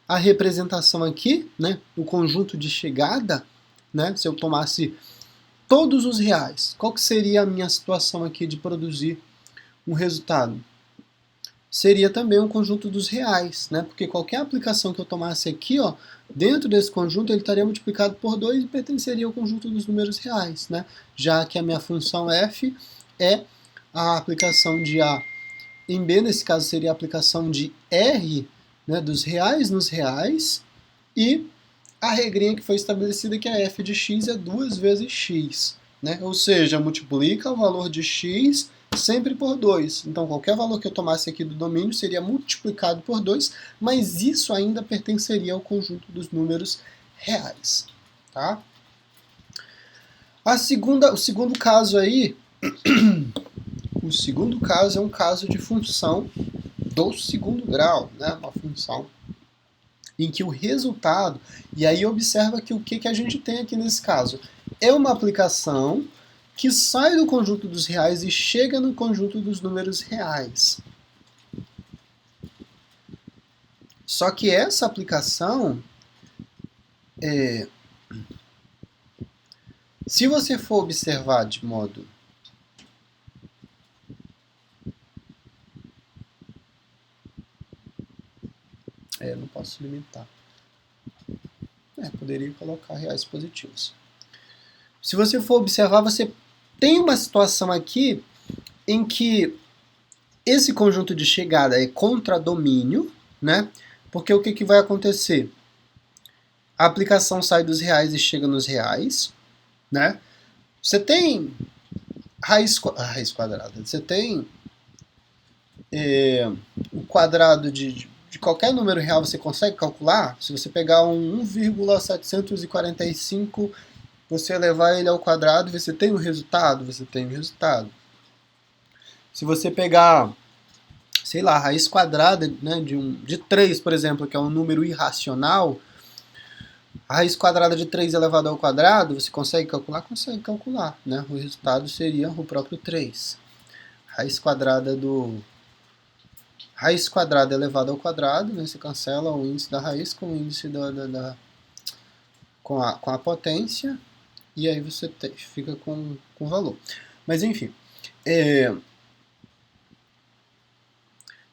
a representação aqui, né, o conjunto de chegada, né, se eu tomasse todos os reais, qual que seria a minha situação aqui de produzir um resultado? seria também um conjunto dos reais, né? Porque qualquer aplicação que eu tomasse aqui, ó, dentro desse conjunto, ele estaria multiplicado por 2 e pertenceria ao conjunto dos números reais, né? Já que a minha função f é a aplicação de A em B, nesse caso seria a aplicação de R, né, dos reais nos reais, e a regrinha que foi estabelecida que a f de x é 2 vezes x, né? Ou seja, multiplica o valor de x sempre por 2. Então, qualquer valor que eu tomasse aqui do domínio seria multiplicado por 2, mas isso ainda pertenceria ao conjunto dos números reais. Tá? O segundo caso aí, o segundo caso é um caso de função do segundo grau, né? Uma função em que o resultado, e aí observa que o que a gente tem aqui nesse caso? É uma aplicação que sai do conjunto dos reais e chega no conjunto dos números reais. Só que essa aplicação, se você for observar de modo não posso limitar. Poderia colocar reais positivos. Se você for observar, você tem uma situação aqui em que esse conjunto de chegada é contradomínio, né? Porque o que vai acontecer? A aplicação sai dos reais e chega nos reais, né? Você tem raiz quadrada. Você tem o quadrado de qualquer número real, você consegue calcular? Se você pegar um 1,745, você levar ele ao quadrado, você tem o resultado? Você tem o resultado. Se você pegar, sei lá, a raiz quadrada, né, de 3, por exemplo, que é um número irracional, a raiz quadrada de 3 elevado ao quadrado, você consegue calcular? Consegue calcular, né? O resultado seria o próprio 3. Raiz quadrada elevada ao quadrado, né? Você cancela o índice da raiz com o índice com a potência, e aí você fica com o valor. Mas enfim.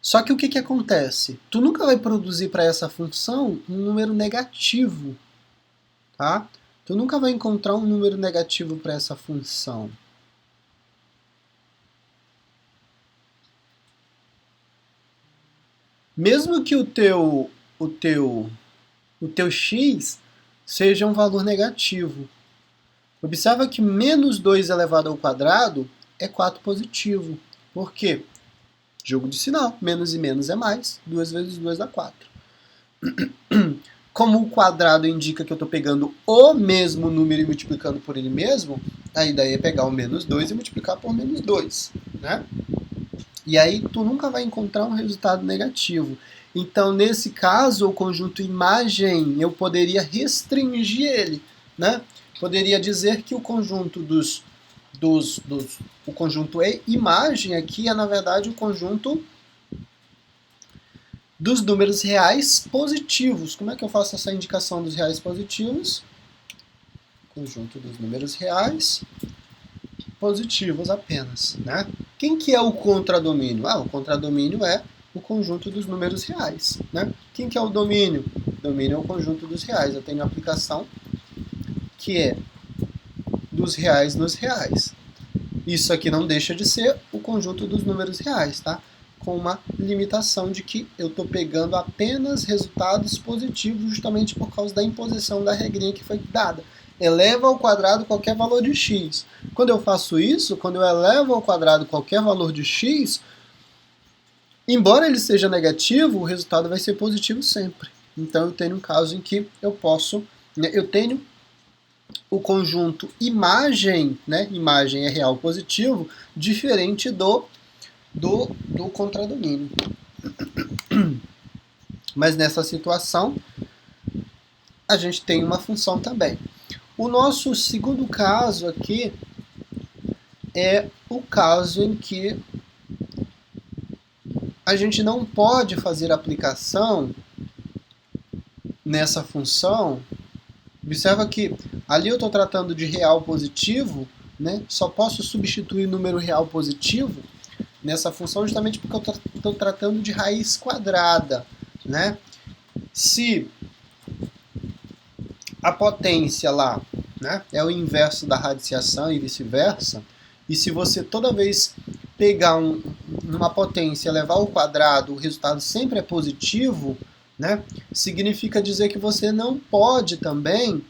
Só que o que acontece? Tu nunca vai produzir para essa função um número negativo. Tá? Tu nunca vai encontrar um número negativo para essa função. Mesmo que o teu x seja um valor negativo. Observa que menos 2 elevado ao quadrado é 4 positivo. Por quê? Jogo de sinal. Menos e menos é mais. 2 vezes 2 dá 4. Como o quadrado indica que eu estou pegando o mesmo número e multiplicando por ele mesmo, a ideia é pegar o menos 2 e multiplicar por menos 2. Né? E aí tu nunca vai encontrar um resultado negativo. Então, nesse caso, o conjunto imagem, eu poderia restringir ele. Né? Poderia dizer que o conjunto o conjunto imagem aqui é, na verdade, o conjunto dos números reais positivos. Como é que eu faço essa indicação dos reais positivos? Conjunto dos números reais positivos apenas. Né? Quem que é o contradomínio? O contradomínio é o conjunto dos números reais. Né? Quem que é o domínio? O domínio é o conjunto dos reais. Eu tenho a aplicação que é dos reais nos reais. Isso aqui não deixa de ser o conjunto dos números reais, tá? Com uma limitação de que eu estou pegando apenas resultados positivos justamente por causa da imposição da regrinha que foi dada. Eleva ao quadrado qualquer valor de x. Quando eu faço isso, quando eu elevo ao quadrado qualquer valor de x, embora ele seja negativo, o resultado vai ser positivo sempre. Então eu tenho um caso em que eu tenho o conjunto imagem, né? Imagem é real positivo, diferente do contradomínio. Mas nessa situação, a gente tem uma função também. O nosso segundo caso aqui é o caso em que a gente não pode fazer aplicação nessa função. Observa que ali eu estou tratando de real positivo, né? Só posso substituir número real positivo nessa função justamente porque eu estou tratando de raiz quadrada, né? Se a potência lá, né, é o inverso da radiciação e vice-versa, e se você toda vez pegar uma potência e levar ao quadrado, o resultado sempre é positivo, né, significa dizer que você não pode também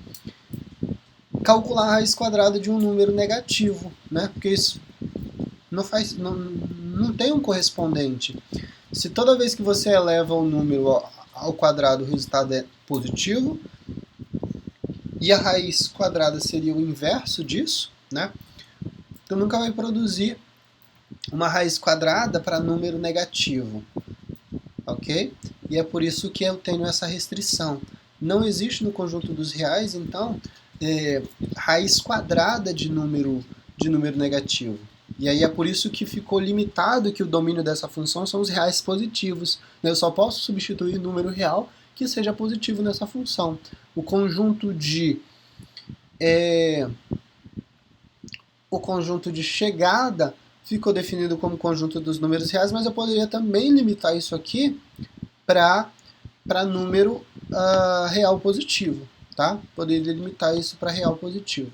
calcular a raiz quadrada de um número negativo, né, porque isso não tem um correspondente. Se toda vez que você eleva o número ao quadrado o resultado é positivo, e a raiz quadrada seria o inverso disso, né? Então nunca vai produzir uma raiz quadrada para número negativo, ok? E é por isso que eu tenho essa restrição. Não existe no conjunto dos reais, então, raiz quadrada de número negativo. E aí é por isso que ficou limitado que o domínio dessa função são os reais positivos. Eu só posso substituir número real que seja positivo nessa função. O conjunto de chegada ficou definido como conjunto dos números reais, mas eu poderia também limitar isso aqui para número real positivo, tá? Poderia limitar isso para real positivo.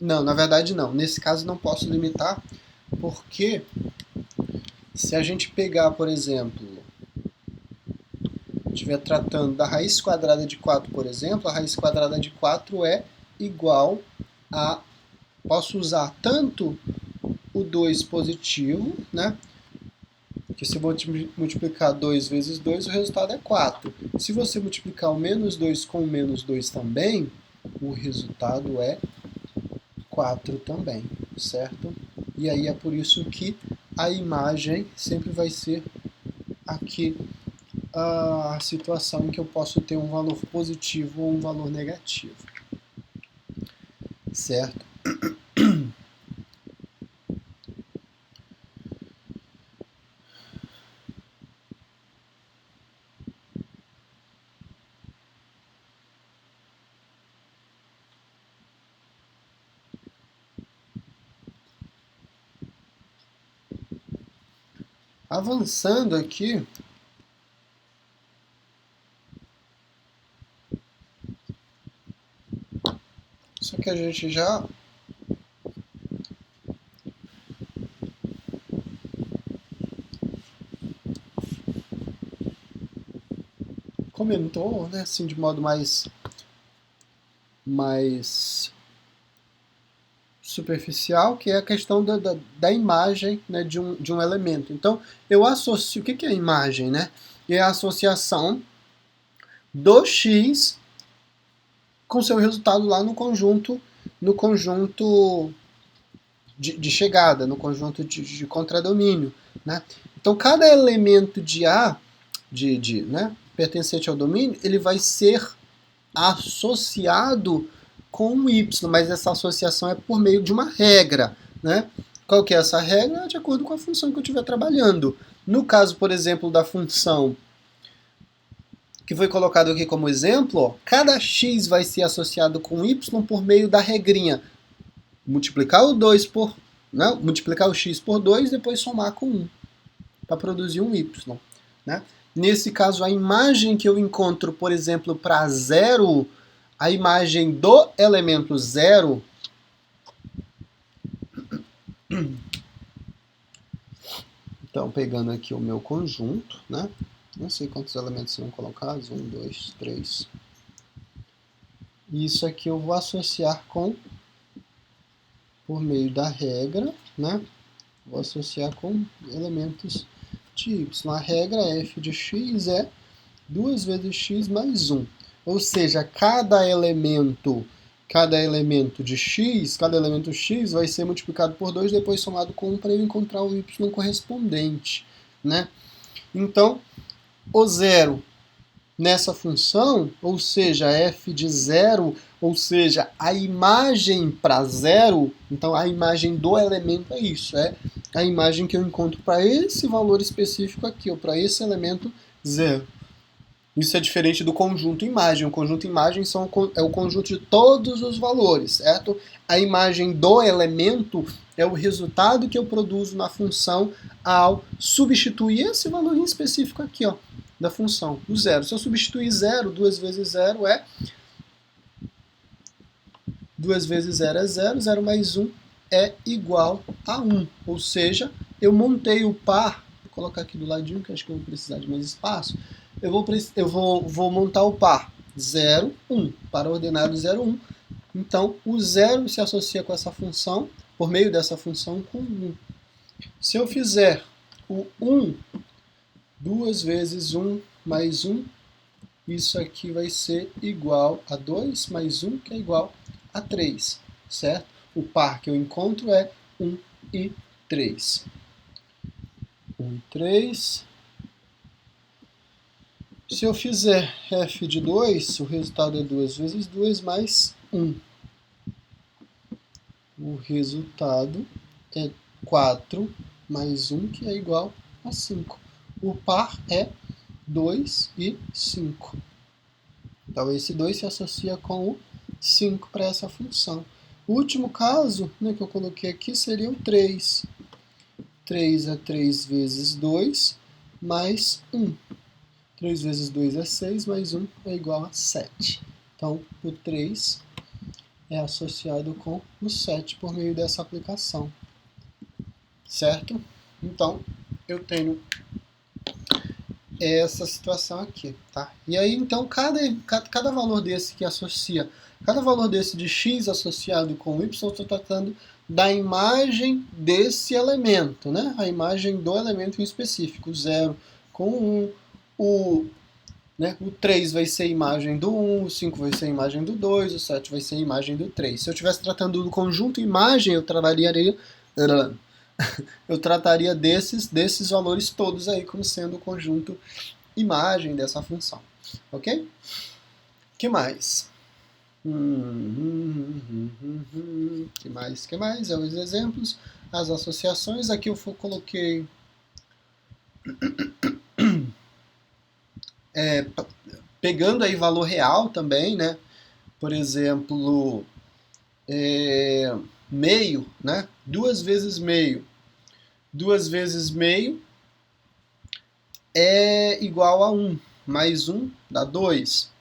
Não, na verdade não. Nesse caso não posso limitar, porque se a gente pegar, por exemplo, estiver tratando da raiz quadrada de 4, por exemplo, a raiz quadrada de 4 é igual a... Posso usar tanto o 2 positivo, né? Porque se eu multiplicar 2 vezes 2, o resultado é 4. Se você multiplicar o menos 2 com o menos 2 também, o resultado é 4 também, certo? E aí é por isso que a imagem sempre vai ser aqui a situação em que eu posso ter um valor positivo ou um valor negativo, certo? Avançando aqui, só que a gente já comentou, né, assim, de modo mais superficial, que é a questão da imagem, né, de um elemento. Então, eu associo... O que é a imagem, né? É a associação do x com seu resultado lá no conjunto de chegada, no conjunto de contradomínio, né? Então, cada elemento de A, né, pertencente ao domínio, ele vai ser associado com um y, mas essa associação é por meio de uma regra, né? Qual que é essa regra? De acordo com a função que eu estiver trabalhando. No caso, por exemplo, da função que foi colocado aqui como exemplo, ó, cada x vai ser associado com y por meio da regrinha. Multiplicar o 2 por... Não, multiplicar o x por 2 e depois somar com 1 para produzir um y, né? Nesse caso, a imagem que eu encontro, por exemplo, para 0, a imagem do elemento 0, então, pegando aqui o meu conjunto, né? Não sei quantos elementos serão colocados, 1, 2, 3. Isso aqui eu vou associar por meio da regra, né? Vou associar com elementos de y. A regra f de x é 2 vezes x mais 1. Ou seja, cada elemento de x, cada elemento x vai ser multiplicado por 2, depois somado com 1 para eu encontrar o y correspondente, né? Então, o 0 nessa função, ou seja, f de 0, ou seja, a imagem para 0, então a imagem do elemento é isso, é a imagem que eu encontro para esse valor específico aqui, ou para esse elemento 0. Isso é diferente do conjunto imagem. O conjunto imagem é o conjunto de todos os valores, certo? A imagem do elemento é o resultado que eu produzo na função ao substituir esse valor em específico aqui, ó, da função, o zero. Se eu substituir zero, 2 vezes 0 é 2 vezes 0 é 0, 0 mais 1 é igual a 1. Ou seja, eu montei o par, vou colocar aqui do ladinho, que acho que eu vou precisar de mais espaço. Vou montar o par 0, 1, para ordenado 0, 1. Então, o 0 se associa com essa função, por meio dessa função, com 1. Se eu fizer o 1, 2 vezes 1 mais 1, isso aqui vai ser igual a 2 mais 1, que é igual a 3, certo? O par que eu encontro é 1 e 3. 1 e 3. Se eu fizer f de 2, o resultado é 2 vezes 2 mais 1. O resultado é 4 mais 1, que é igual a 5. O par é 2 e 5. Então, esse 2 se associa com o 5 para essa função. O último caso, né, que eu coloquei aqui seria o 3. 3 é 3 vezes 2 mais 1. 3 vezes 2 é 6, mais 1 é igual a 7. Então, o 3 é associado com o 7 por meio dessa aplicação. Certo? Então, eu tenho essa situação aqui, tá? E aí, então, cada valor desse que associa, cada valor desse de x associado com y, eu estou tratando da imagem desse elemento, né? A imagem do elemento em específico, o 0 com 1, o 3 vai ser a imagem do 1, o 5 vai ser a imagem do 2, o 7 vai ser a imagem do 3. Se eu estivesse tratando do conjunto imagem, eu trataria desses valores todos aí como sendo o conjunto imagem dessa função. Ok? Que mais? Que mais? É os exemplos, as associações. Aqui eu coloquei pegando aí valor real também, né? Por exemplo, meio, né? 2 vezes meio. 2 vezes meio é igual a 1. Mais 1 dá 2.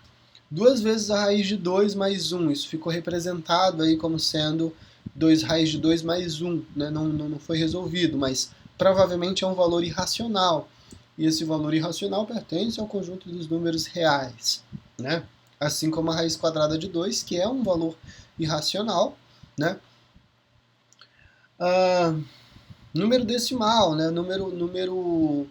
2 vezes a raiz de 2 mais 1. Isso ficou representado aí como sendo 2 raiz de 2 mais 1. Né? Não foi resolvido, mas provavelmente é um valor irracional. E esse valor irracional pertence ao conjunto dos números reais. Né? Assim como a raiz quadrada de 2, que é um valor irracional. Né? Número decimal, né? Número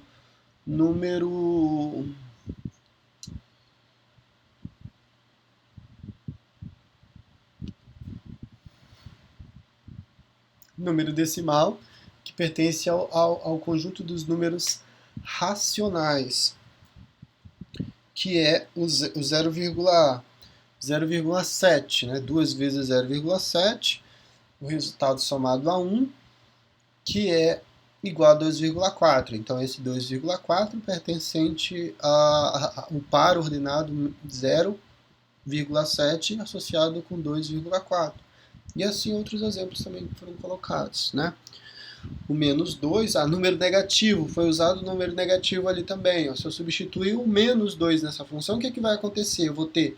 decimal, que pertence ao conjunto dos números racionais, que é o 0,7, né? 2 vezes 0,7, o resultado somado a 1, que é igual a 2,4. Então, esse 2,4 pertencente ao par ordenado 0,7 associado com 2,4. E assim outros exemplos também foram colocados, né? O menos 2, número negativo, foi usado o número negativo ali também. Ó. Se eu substituir o menos 2 nessa função, o que vai acontecer? Eu vou ter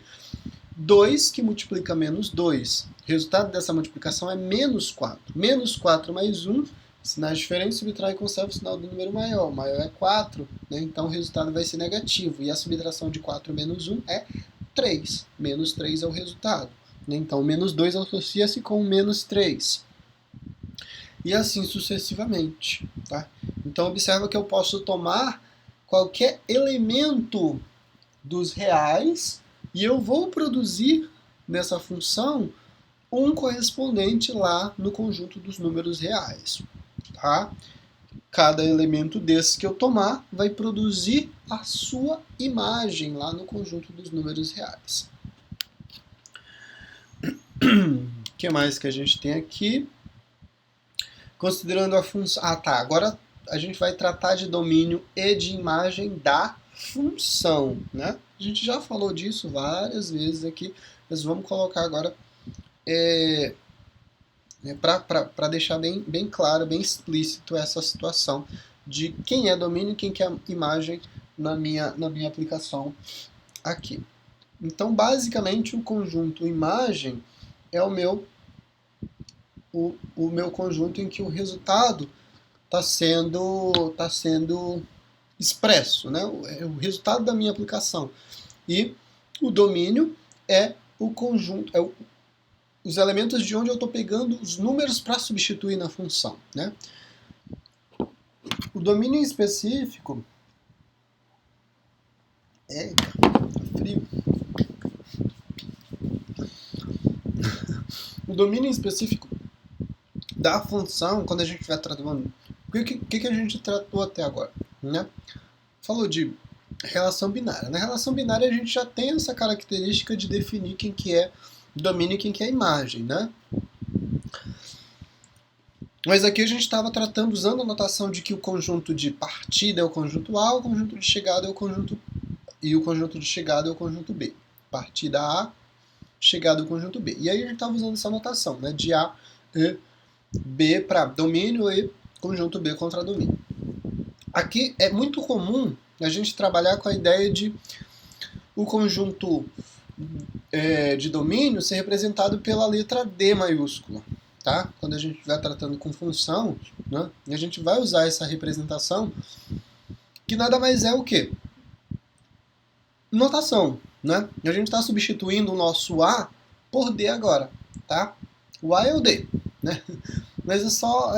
2 que multiplica menos 2. O resultado dessa multiplicação é menos 4. Menos 4 mais 1, sinais diferentes, subtrai e conserva o sinal do número maior. O maior é 4, né? Então o resultado vai ser negativo. E a subtração de 4 menos 1 é 3. Menos 3 é o resultado. Então, menos 2 associa-se com menos 3. E assim sucessivamente. Tá? Então, observa que eu posso tomar qualquer elemento dos reais e eu vou produzir nessa função um correspondente lá no conjunto dos números reais. Tá? Cada elemento desse que eu tomar vai produzir a sua imagem lá no conjunto dos números reais. O que mais que a gente tem aqui? Considerando a função... Agora a gente vai tratar de domínio e de imagem da função, né? A gente já falou disso várias vezes aqui, mas vamos colocar agora para deixar bem claro, bem explícito essa situação de quem é domínio e quem que é imagem na minha aplicação aqui. Então, basicamente, o conjunto imagem é o meu conjunto em que o resultado está sendo expresso, né? O resultado da minha aplicação. E o domínio é o conjunto, os elementos de onde eu estou pegando os números para substituir na função, né? O domínio em específico tá frio. O domínio em específico da função, quando a gente vai tratando, o que a gente tratou até agora, né? Falou de relação binária. Na relação binária a gente já tem essa característica de definir quem que é domínio e quem que é imagem, né? Mas aqui a gente estava tratando, usando a notação de que o conjunto de partida é o conjunto A, o conjunto de chegada é o conjunto e o conjunto de chegada é o conjunto B. Partida A, chegada é o conjunto B. E aí a gente estava usando essa notação, né? De A e B para domínio e conjunto B contra domínio. Aqui é muito comum a gente trabalhar com a ideia de o conjunto de domínio ser representado pela letra D maiúscula. Tá? Quando a gente estiver tratando com função, né, a gente vai usar essa representação, que nada mais é o quê? Notação. Né? A gente está substituindo o nosso A por D agora. Tá? O A é o D. Né? Mas é só.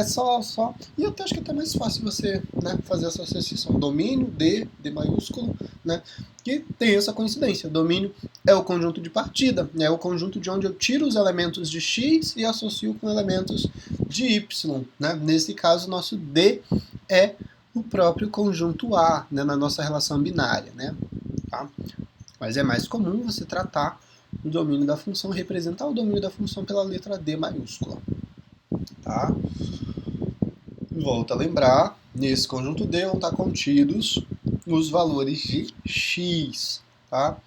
E eu até acho que é até mais fácil você, né, fazer essa associação. Domínio, D maiúsculo, né? Que tem essa coincidência. Domínio é o conjunto de partida, é o conjunto de onde eu tiro os elementos de X e associo com elementos de Y. Né? Nesse caso, nosso D é o próprio conjunto A, né, na nossa relação binária. Né? Tá? Mas é mais comum você tratar o domínio da função, representar o domínio da função pela letra D maiúscula. Tá? Volto a lembrar, nesse conjunto D vão estar contidos os valores de X. Tá?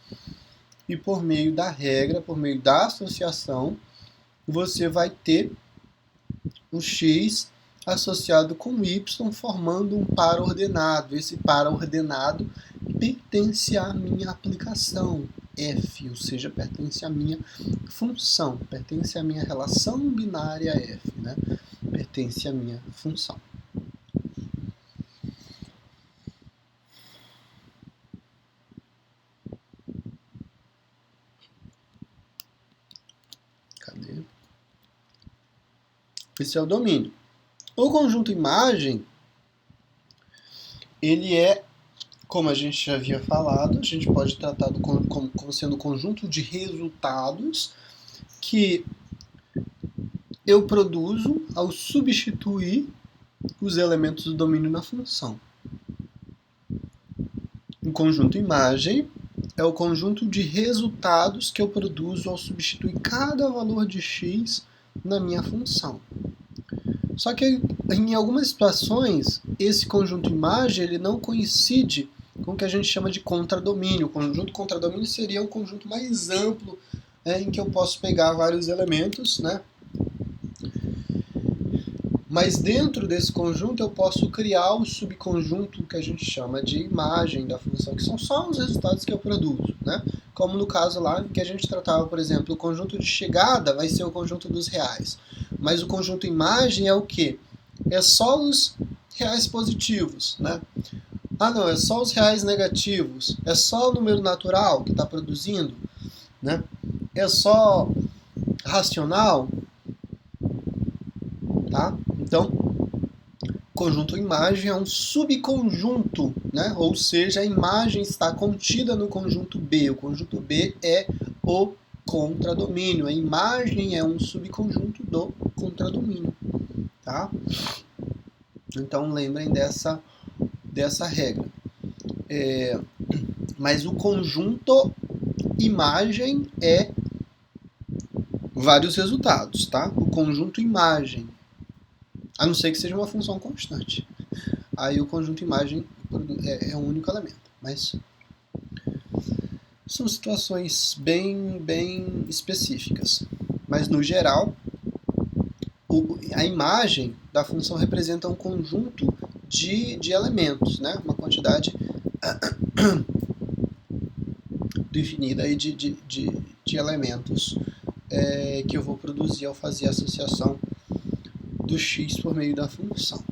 E por meio da regra, por meio da associação, você vai ter o X associado com Y, formando um par ordenado. Esse par ordenado pertence à minha aplicação, F, ou seja, pertence à minha função, pertence à minha relação binária F, né? Pertence à minha função. Cadê? Esse é o domínio. O conjunto imagem, ele é, como a gente já havia falado, a gente pode tratar como sendo um conjunto de resultados que eu produzo ao substituir os elementos do domínio na função. O conjunto imagem é o conjunto de resultados que eu produzo ao substituir cada valor de X na minha função. Só que em algumas situações, esse conjunto imagem ele não coincide com o que a gente chama de contradomínio. O conjunto contradomínio seria um conjunto mais amplo, em que eu posso pegar vários elementos, né? Mas dentro desse conjunto eu posso criar o subconjunto que a gente chama de imagem da função, que são só os resultados que eu produzo, né? Como no caso lá que a gente tratava, por exemplo, o conjunto de chegada vai ser o conjunto dos reais. Mas o conjunto imagem é o quê? É só os reais positivos, né? Ah, não, é só os reais negativos. É só o número natural que está produzindo, né? É só racional, tá? Então, conjunto imagem é um subconjunto, né? Ou seja, a imagem está contida no conjunto B. O conjunto B é o contradomínio. A imagem é um subconjunto do contradomínio, tá? Então lembrem dessa regra. Mas o conjunto imagem é vários resultados, tá? O conjunto imagem, a não ser que seja uma função constante. Aí o conjunto imagem é um único elemento. Mas são situações bem específicas. Mas, no geral, a imagem da função representa um conjunto de elementos, né? Uma quantidade definida aí de elementos que eu vou produzir ao fazer a associação do x por meio da função.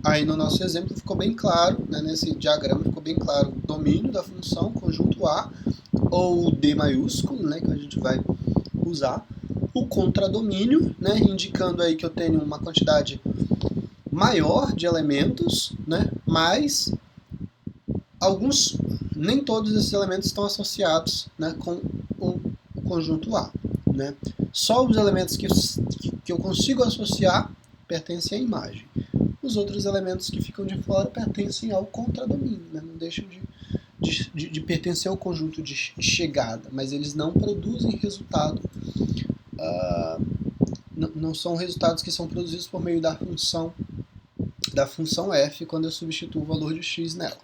Aí no nosso exemplo ficou bem claro, né, nesse diagrama ficou bem claro o domínio da função, conjunto A, ou D maiúsculo, né, que a gente vai usar, o contradomínio, né, indicando aí que eu tenho uma quantidade maior de elementos, né, mas nem todos esses elementos estão associados, né, com o conjunto A. Né. Só os elementos que eu consigo associar pertencem à imagem. Os outros elementos que ficam de fora pertencem ao contradomínio, né? Não deixam de pertencer ao conjunto de chegada, mas eles não produzem resultado, não são resultados que são produzidos por meio da função f quando eu substituo o valor de x nela.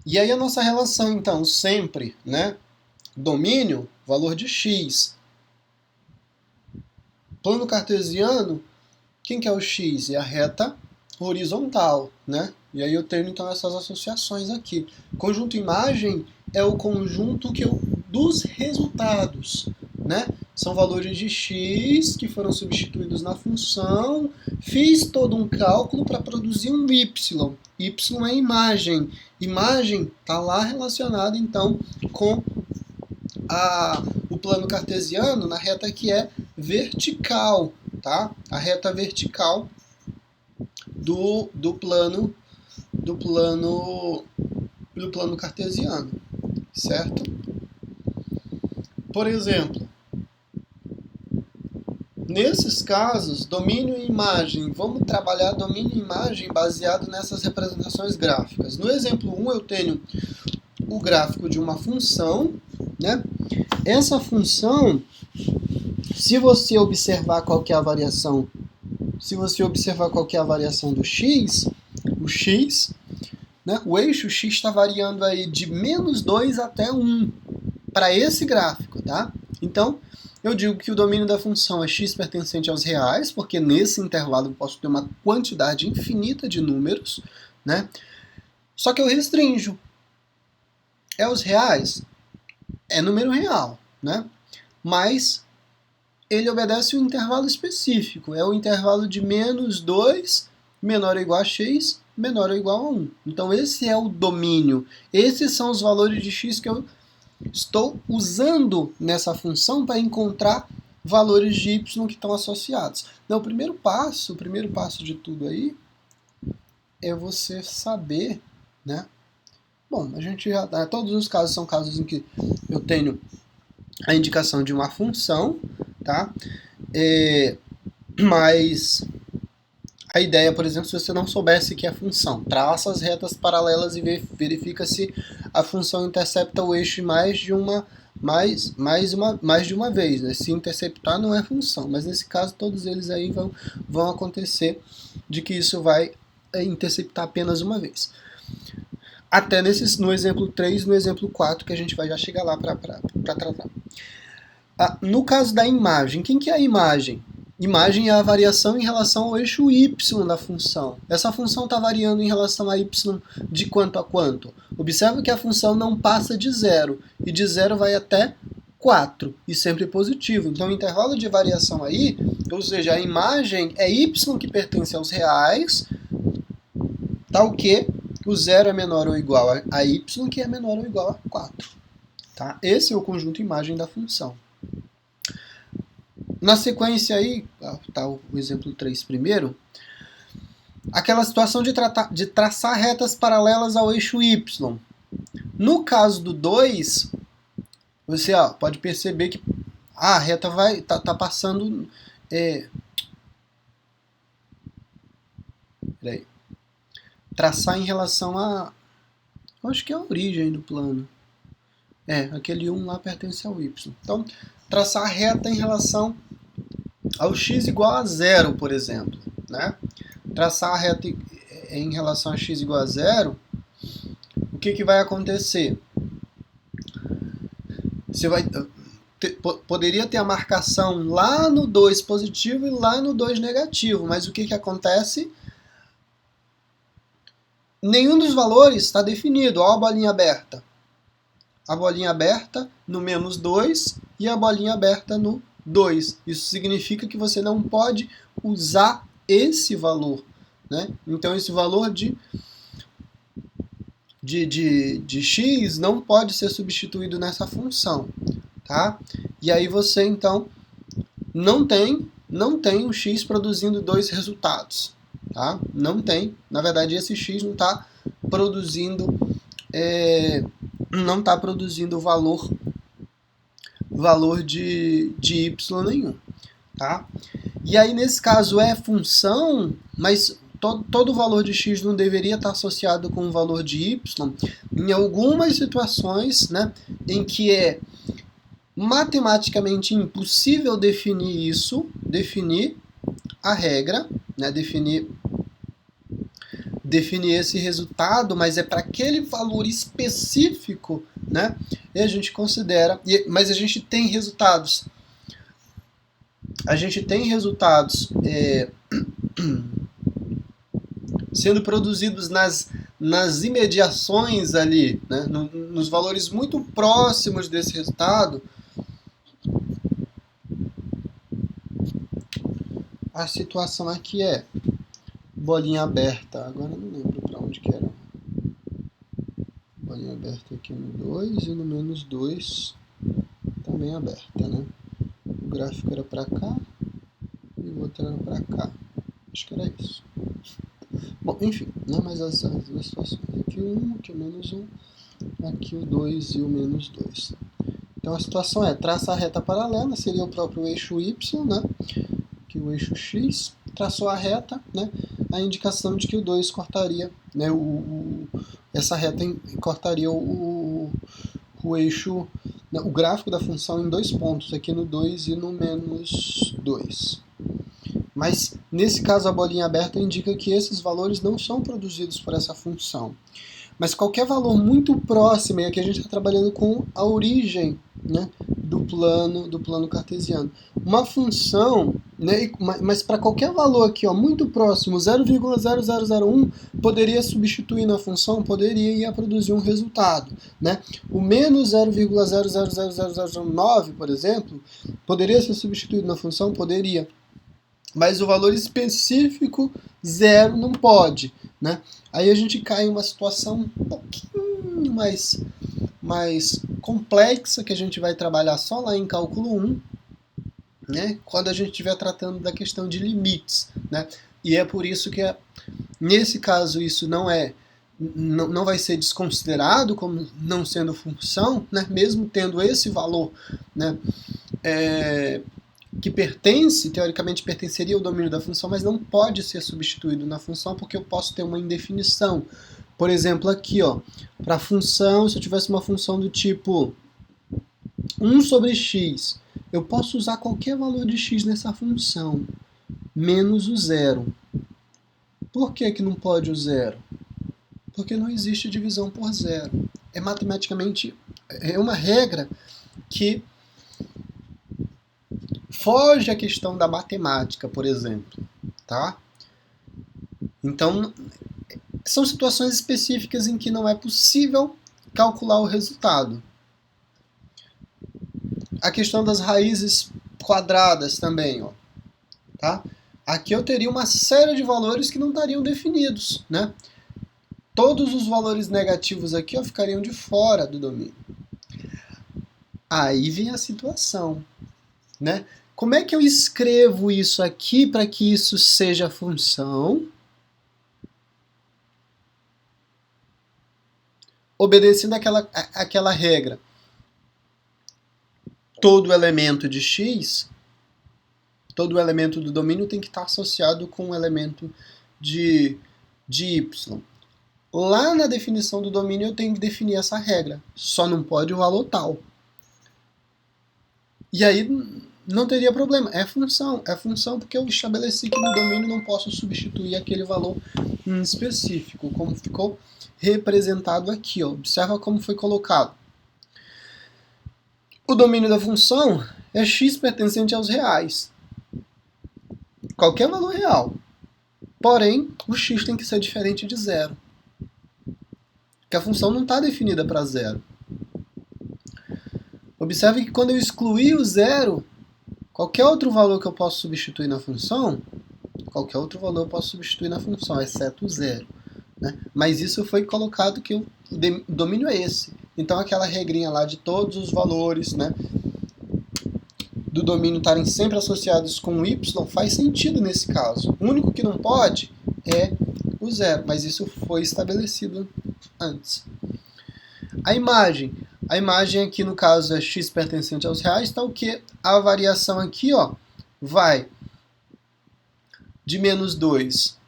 E aí a nossa relação, então, sempre, né? Domínio, valor de x. Plano cartesiano, quem que é o x? É a reta horizontal, né? E aí eu tenho, então, essas associações aqui. Conjunto imagem é o conjunto dos resultados, né? São valores de x que foram substituídos na função. Fiz todo um cálculo para produzir um y. Y é imagem. Imagem está lá relacionada, então, com o plano cartesiano na reta que é vertical, tá? A reta vertical do plano cartesiano, certo? Por exemplo, nesses casos, domínio e imagem, vamos trabalhar domínio e imagem baseado nessas representações gráficas. No exemplo 1 eu tenho o gráfico de uma função, né? Essa função, se você observar qual que é a variação, do x, o x, né, o eixo x está variando aí de -2 até 1 para esse gráfico, tá? Então, eu digo que o domínio da função é x pertencente aos reais, porque nesse intervalo eu posso ter uma quantidade infinita de números, né? Só que eu restringo. É os reais? É número real, né? Mas ele obedece um intervalo específico. É o intervalo de -2 menor ou igual a x, menor ou igual a 1. Então esse é o domínio. Esses são os valores de x que eu estou usando nessa função para encontrar valores de y que estão associados. Então, o primeiro passo de tudo aí é você saber, né? Bom, a gente já todos os casos são casos em que eu tenho a indicação de uma função, tá? Mas a ideia, por exemplo, se você não soubesse que é função, traça as retas paralelas e verifica se a função intercepta o eixo mais de uma vez. Né? Se interceptar não é função, mas nesse caso todos eles aí vão acontecer de que isso vai interceptar apenas uma vez. Até no exemplo 3 e no exemplo 4, que a gente vai já chegar lá para tratar. No caso da imagem, quem que é a imagem? Imagem é a variação em relação ao eixo y da função. Essa função está variando em relação a y de quanto a quanto? Observe que a função não passa de 0, e de 0 vai até 4, e sempre positivo. Então o intervalo de variação aí, ou seja, a imagem é y que pertence aos reais, tal que o 0 é menor ou igual a y, que é menor ou igual a 4. Tá? Esse é o conjunto imagem da função. Na sequência aí, tá o exemplo 3 primeiro, aquela situação de traçar retas paralelas ao eixo y. No caso do 2, você pode perceber que a reta tá passando... Peraí. traçar em relação a... Eu acho que é a origem do plano. Aquele 1 lá pertence ao y. Então, traçar a reta em relação ao x igual a 0, por exemplo. Né? Traçar a reta em relação a x igual a 0, o que vai acontecer? Você vai... Poderia ter a marcação lá no 2 positivo e lá no 2 negativo, mas o que acontece? Nenhum dos valores está definido. Olha a bolinha aberta. A bolinha aberta no menos 2 e a bolinha aberta no 2. Isso significa que você não pode usar esse valor. Né? Então, esse valor de x não pode ser substituído nessa função. Tá? E aí você, então, não tem um x produzindo dois resultados. Tá? Não tem. Na verdade, esse x não está produzindo valor de y nenhum. Tá? E aí, nesse caso, é função, mas todo valor de x não deveria estar associado com o valor de y. Em algumas situações, né, em que é matematicamente impossível definir isso, definir a regra, né, definir esse resultado, mas é para aquele valor específico, né, e a gente considera, mas a gente tem resultados. Sendo produzidos nas imediações ali, né, nos valores muito próximos desse resultado. A situação aqui é bolinha aberta, agora eu não lembro para onde que era. Bolinha aberta aqui no 2 e no menos 2 também aberta, né? O gráfico era para cá e o outro era para cá. Acho que era isso. Bom, enfim, né? Mas as duas situações. Aqui o 1, aqui o menos 1, aqui o 2 e o menos 2. Então a situação é, traça a reta paralela, seria o próprio eixo y, né? Que o eixo x, traçou a reta, né? A indicação de que o 2 cortaria, né? Essa reta cortaria o eixo, né? O gráfico da função em 2 pontos, aqui no 2 e no menos 2. Mas, nesse caso, a bolinha aberta indica que esses valores não são produzidos por essa função. Mas qualquer valor muito próximo, e aqui a gente está trabalhando com a origem, né, do plano cartesiano. Uma função, né, mas para qualquer valor aqui, ó, muito próximo, 0,0001, poderia substituir na função, poderia ir a produzir um resultado. Né? O menos 0,000009, por exemplo, poderia ser substituído na função? Poderia. Mas o valor específico, 0, não pode. Né? Aí a gente cai em uma situação um pouquinho mais complexa, que a gente vai trabalhar só lá em cálculo 1, né? Quando a gente estiver tratando da questão de limites. Né? E é por isso que, nesse caso, isso não vai ser desconsiderado como não sendo função, né? Mesmo tendo esse valor, né? Que teoricamente pertenceria ao domínio da função, mas não pode ser substituído na função porque eu posso ter uma indefinição. Por exemplo, aqui, para a função, se eu tivesse uma função do tipo 1 sobre x, eu posso usar qualquer valor de x nessa função, menos o 0. Por que não pode o 0? Porque não existe divisão por 0. É matematicamente, é uma regra que foge à questão da matemática, por exemplo, tá? Então, são situações específicas em que não é possível calcular o resultado. A questão das raízes quadradas também, ó, tá? Aqui eu teria uma série de valores que não estariam definidos, né? Todos os valores negativos aqui, ó, ficariam de fora do domínio. Aí vem a situação, né? Como é que eu escrevo isso aqui para que isso seja função? Obedecendo aquela regra. Todo elemento de x, todo elemento do domínio tem que estar associado com um elemento de y. Lá na definição do domínio eu tenho que definir essa regra. Só não pode o valor tal. E aí não teria problema. É função porque eu estabeleci que no domínio não posso substituir aquele valor em específico, como ficou representado aqui. Ó. Observa como foi colocado. O domínio da função é x pertencente aos reais. Qualquer valor real. Porém, o x tem que ser diferente de zero. Porque a função não está definida para zero. Observe que quando eu excluir o zero, qualquer outro valor que eu posso substituir na função, exceto o zero. Né? Mas isso foi colocado que o domínio é esse. Então aquela regrinha lá de todos os valores, né, do domínio estarem sempre associados com y faz sentido nesse caso. O único que não pode é o zero, mas isso foi estabelecido antes. A imagem aqui no caso é x pertencente aos reais, então o que? A variação aqui, ó, vai de menos 2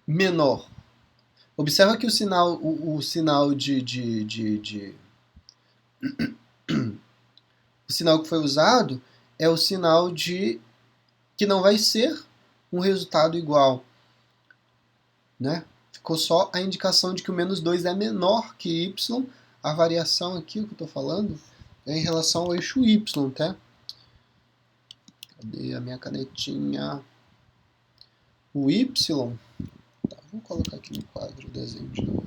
menor. Observa que o sinal o sinal que foi usado é o sinal de que não vai ser um resultado igual, né? Ficou só a indicação de que o menos 2 é menor que y. A variação aqui, o que eu estou falando, é em relação ao eixo y, tá? Cadê a minha canetinha? O y, tá, vou colocar aqui no quadro o desenho de novo.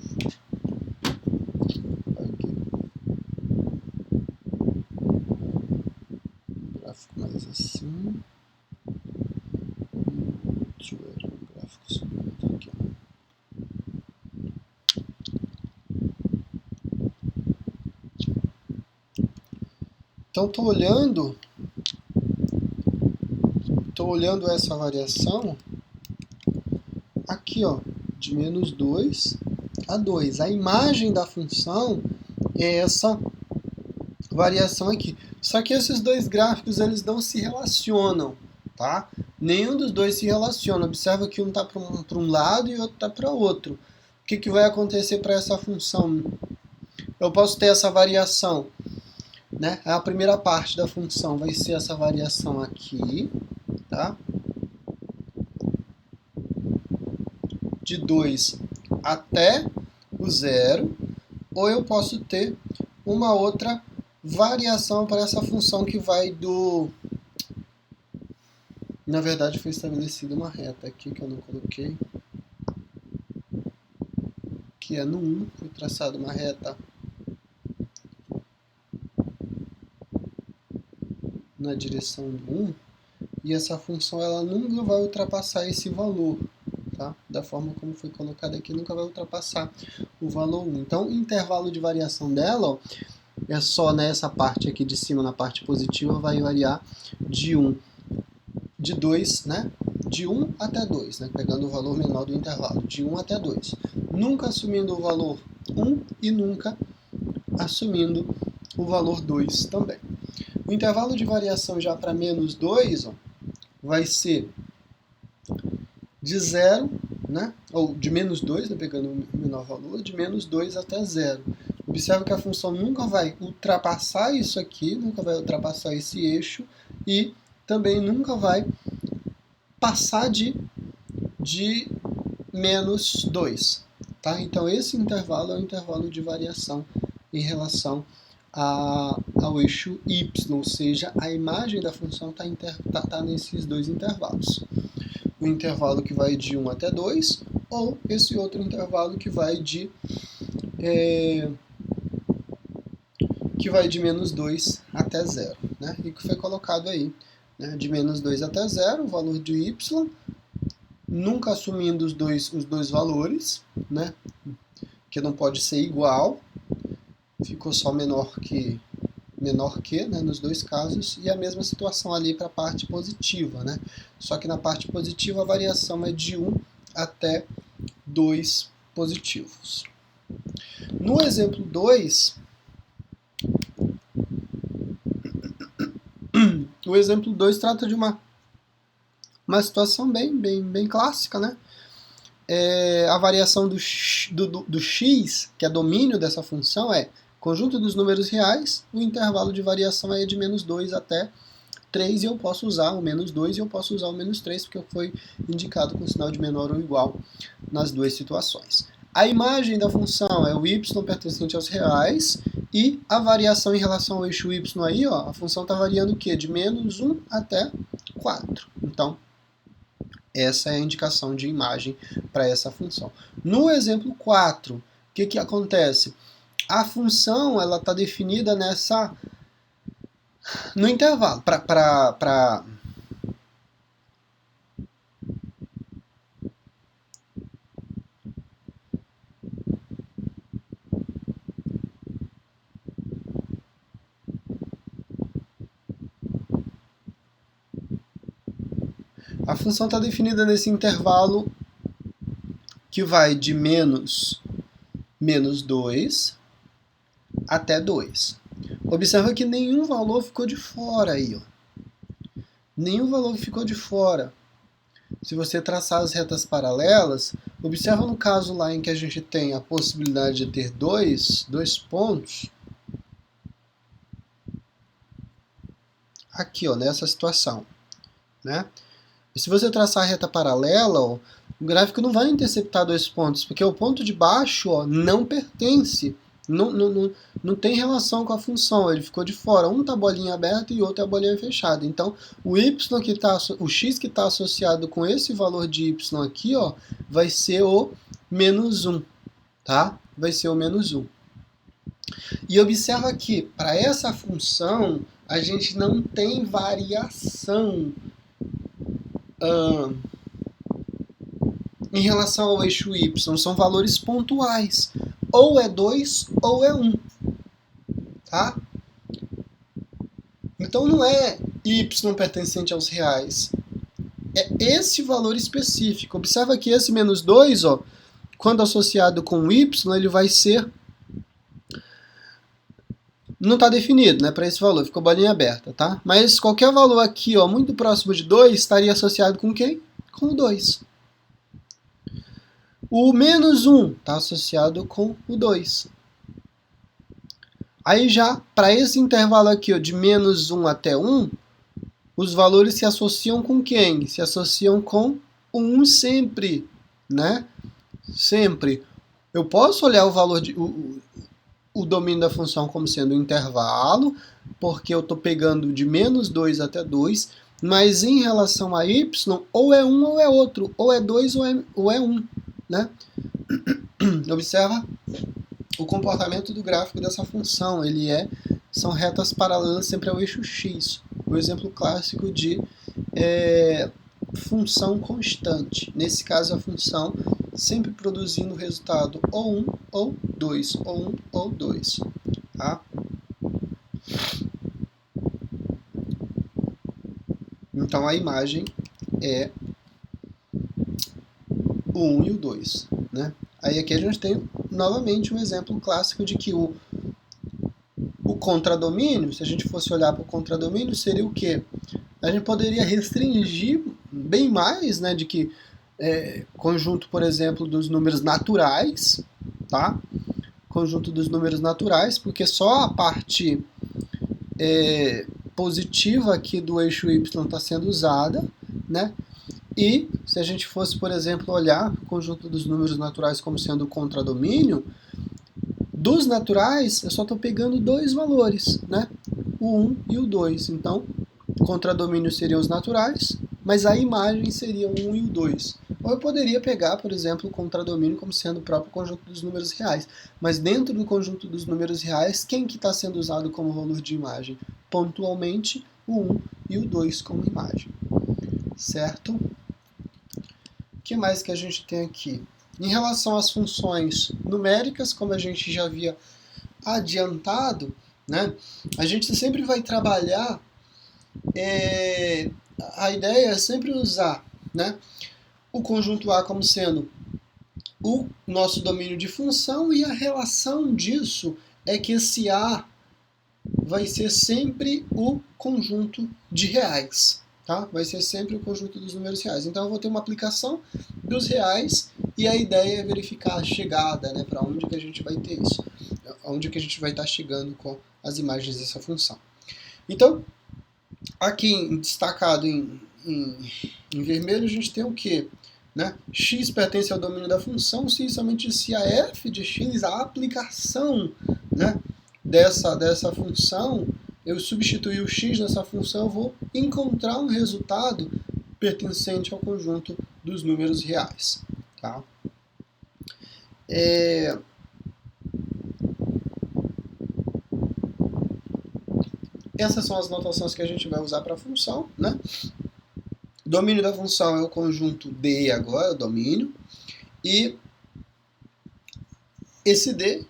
Aqui. Um gráfico mais assim. Deixa eu ver, um gráfico subindo aqui, ó. Então estou olhando essa variação aqui, ó, de menos 2 a 2. A imagem da função é essa variação aqui. Só que esses dois gráficos eles não se relacionam, tá? Nenhum dos dois se relaciona. Observa que um está para um lado e o outro está para outro. O que vai acontecer para essa função? Eu posso ter essa variação, né? A primeira parte da função vai ser essa variação aqui, tá? De 2 até o zero, ou eu posso ter uma outra variação para essa função que vai do... Na verdade foi estabelecida uma reta aqui que eu não coloquei, que é no 1, foi traçada uma reta na direção do 1, e essa função ela nunca vai ultrapassar esse valor, tá? Da forma como foi colocado aqui, nunca vai ultrapassar o valor 1. Então, o intervalo de variação dela, ó, é só nessa parte aqui de cima, na parte positiva, vai variar de 2, né? De 1 até 2, né? Pegando o valor menor do intervalo, de 1 até 2. Nunca assumindo o valor 1 e nunca assumindo o valor 2 também. O intervalo de variação já para menos 2, ó, vai ser de 0, né? Ou de menos 2, né? Pegando o menor valor, de menos 2 até 0. Observe que a função nunca vai ultrapassar isso aqui, nunca vai ultrapassar esse eixo e também nunca vai passar de menos 2. Tá? Então esse intervalo é o intervalo de variação em relação ao eixo y, ou seja, a imagem da função está nesses dois intervalos. O intervalo que vai de 1 até 2, ou esse outro intervalo que vai de menos 2 até 0. Né? E que foi colocado aí, né? De menos 2 até 0, o valor de y, nunca assumindo os dois valores, né? Que não pode ser igual, ficou só menor que, né, nos dois casos, e a mesma situação ali para a parte positiva, né? Só que na parte positiva a variação é de 1 até 2 positivos. No exemplo 2, o exemplo 2 trata de uma situação bem clássica, né? a variação do x, que é domínio dessa função, é conjunto dos números reais, o intervalo de variação é de menos 2 até 3, e eu posso usar o menos 2 e eu posso usar o menos 3, porque foi indicado com sinal de menor ou igual nas duas situações. A imagem da função é o y pertencente aos reais, e a variação em relação ao eixo y aí, ó, a função está variando o quê? De menos 1 até 4. Então, essa é a indicação de imagem para essa função. No exemplo 4, o que acontece? A função está definida no intervalo. A função está definida nesse intervalo que vai de menos 2 até 2. Observa que nenhum valor ficou de fora aí, ó. Nenhum valor ficou de fora. Se você traçar as retas paralelas, observa no caso lá em que a gente tem a possibilidade de ter dois pontos. Aqui, ó, nessa situação, né? E se você traçar a reta paralela, ó, o gráfico não vai interceptar 2 pontos, porque o ponto de baixo, ó, não pertence, não tem relação com a função, ele ficou de fora. Um está a bolinha aberta e outro é a bolinha fechada. Então, o x que está associado com esse valor de y aqui, ó, vai ser o menos 1, tá? Vai ser o menos 1. E observa que, para essa função, a gente não tem variação em relação ao eixo y, são valores pontuais. Ou é 2 ou é 1. Tá? Então não é y pertencente aos reais. É esse valor específico. Observa que esse menos 2, ó, quando associado com y, ele vai ser... Não está definido, né, para esse valor, ficou bolinha aberta, tá? Mas qualquer valor aqui, ó, muito próximo de 2, estaria associado com quem? Com o 2. O menos 1 está associado com o 2. Aí já, para esse intervalo aqui, ó, de menos 1 até 1, os valores se associam com quem? Se associam com o 1 sempre, né? Sempre. Eu posso olhar o valor o domínio da função como sendo um intervalo, porque eu estou pegando de menos 2 até 2, mas em relação a y, ou é um ou é outro, ou é 2 ou é 1, né? Observa o comportamento do gráfico dessa função, são retas paralelas sempre ao eixo x, o exemplo clássico de função constante. Nesse caso, a função sempre produzindo o resultado ou 1 ou 2, ou 1 ou 2. Tá? Então a imagem é o 1 e o 2. Né? Aí aqui a gente tem novamente um exemplo clássico de que o contradomínio, se a gente fosse olhar para o contradomínio, seria o quê? A gente poderia restringir bem mais, né, de que conjunto, por exemplo, dos números naturais, tá? Conjunto dos números naturais, porque só a parte positiva aqui do eixo y está sendo usada, né? E se a gente fosse, por exemplo, olhar o conjunto dos números naturais como sendo o contradomínio, dos naturais eu só estou pegando dois valores, né? O 1 e o 2. Então, o contradomínio seriam os naturais, mas a imagem seria o 1 e o 2. Ou eu poderia pegar, por exemplo, o contradomínio como sendo o próprio conjunto dos números reais. Mas dentro do conjunto dos números reais, quem que está sendo usado como valor de imagem? Pontualmente, o 1 e o 2 como imagem. Certo? O que mais que a gente tem aqui? Em relação às funções numéricas, como a gente já havia adiantado, né, a gente sempre vai trabalhar, a ideia é sempre usar, né, o conjunto A como sendo o nosso domínio de função, e a relação disso é que esse A vai ser sempre o conjunto de reais. tá? Vai ser sempre o conjunto dos números reais. Então eu vou ter uma aplicação dos reais e a ideia é verificar a chegada, né? Para onde que a gente vai ter isso, onde que a gente vai estar chegando com as imagens dessa função. Então, aqui destacado em vermelho, a gente tem o quê? Né? X pertence ao domínio da função se somente se a f de x, a aplicação, né, dessa função, eu substituir o x nessa função, eu vou encontrar um resultado pertencente ao conjunto dos números reais. Tá? Essas são as notações que a gente vai usar para a função. Né? O domínio da função é o conjunto D agora, o domínio, e esse D,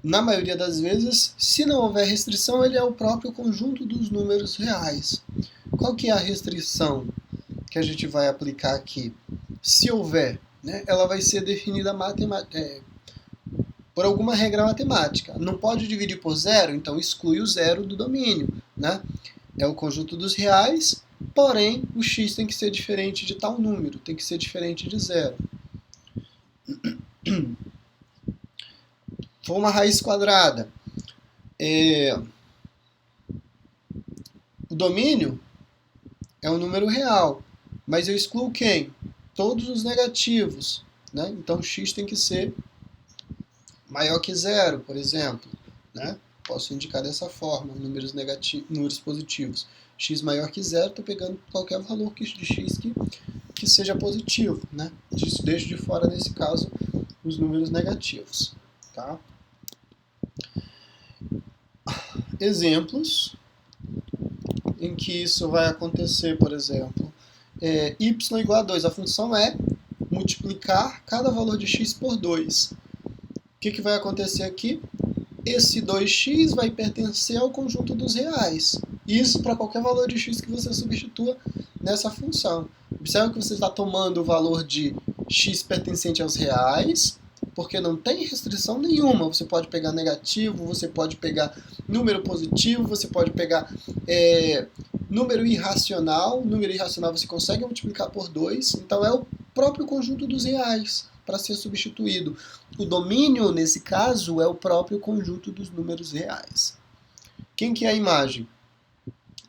na maioria das vezes, se não houver restrição, ele é o próprio conjunto dos números reais. Qual que é a restrição que a gente vai aplicar aqui? Se houver, né, ela vai ser definida por alguma regra matemática. Não pode dividir por zero, então exclui o zero do domínio. Né? É o conjunto dos reais, porém o x tem que ser diferente de tal número, tem que ser diferente de zero. For uma raiz quadrada. O domínio é um número real, mas eu excluo quem? Todos os negativos. Né? Então x tem que ser maior que zero, por exemplo. Né? Posso indicar dessa forma, números positivos. X maior que zero, estou pegando qualquer valor de x que seja positivo. Né? Deixo de fora, nesse caso, os números negativos. Tá? Exemplos em que isso vai acontecer, por exemplo, y igual a 2. A função é multiplicar cada valor de x por 2. O que vai acontecer aqui? Esse 2x vai pertencer ao conjunto dos reais. Isso para qualquer valor de x que você substitua nessa função. Observe que você está tomando o valor de x pertencente aos reais, porque não tem restrição nenhuma. Você pode pegar negativo, você pode pegar número positivo, você pode pegar número irracional. Número irracional você consegue multiplicar por 2, então é o próprio conjunto dos reais para ser substituído. O domínio, nesse caso, é o próprio conjunto dos números reais. Quem que é a imagem?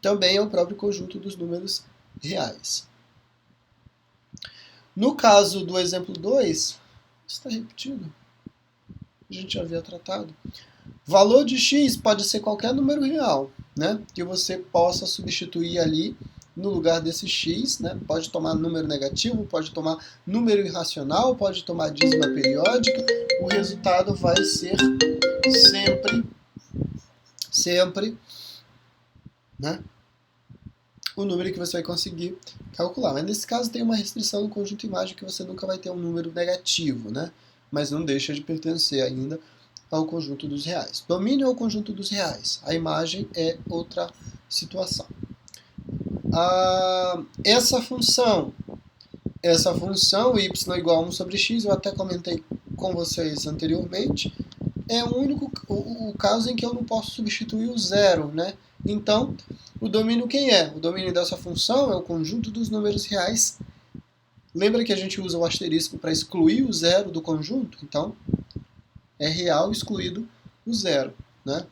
Também é o próprio conjunto dos números reais. No caso do exemplo 2, está repetido. A gente já havia tratado. Valor de x pode ser qualquer número real, né? Que você possa substituir ali no lugar desse x, né? Pode tomar número negativo, pode tomar número irracional, pode tomar dízima periódica. O resultado vai ser sempre, né? O número que você vai conseguir calcular. Mas nesse caso tem uma restrição no conjunto imagem que você nunca vai ter um número negativo, né? Mas não deixa de pertencer ainda ao conjunto dos reais. Domínio é o conjunto dos reais. A imagem é outra situação. Essa função y igual a 1 sobre x, eu até comentei com vocês anteriormente, é o caso em que eu não posso substituir o zero, né? Então, o domínio quem é? O domínio dessa função é o conjunto dos números reais. Lembra que a gente usa o asterisco para excluir o zero do conjunto? Então, é real excluído o zero, né?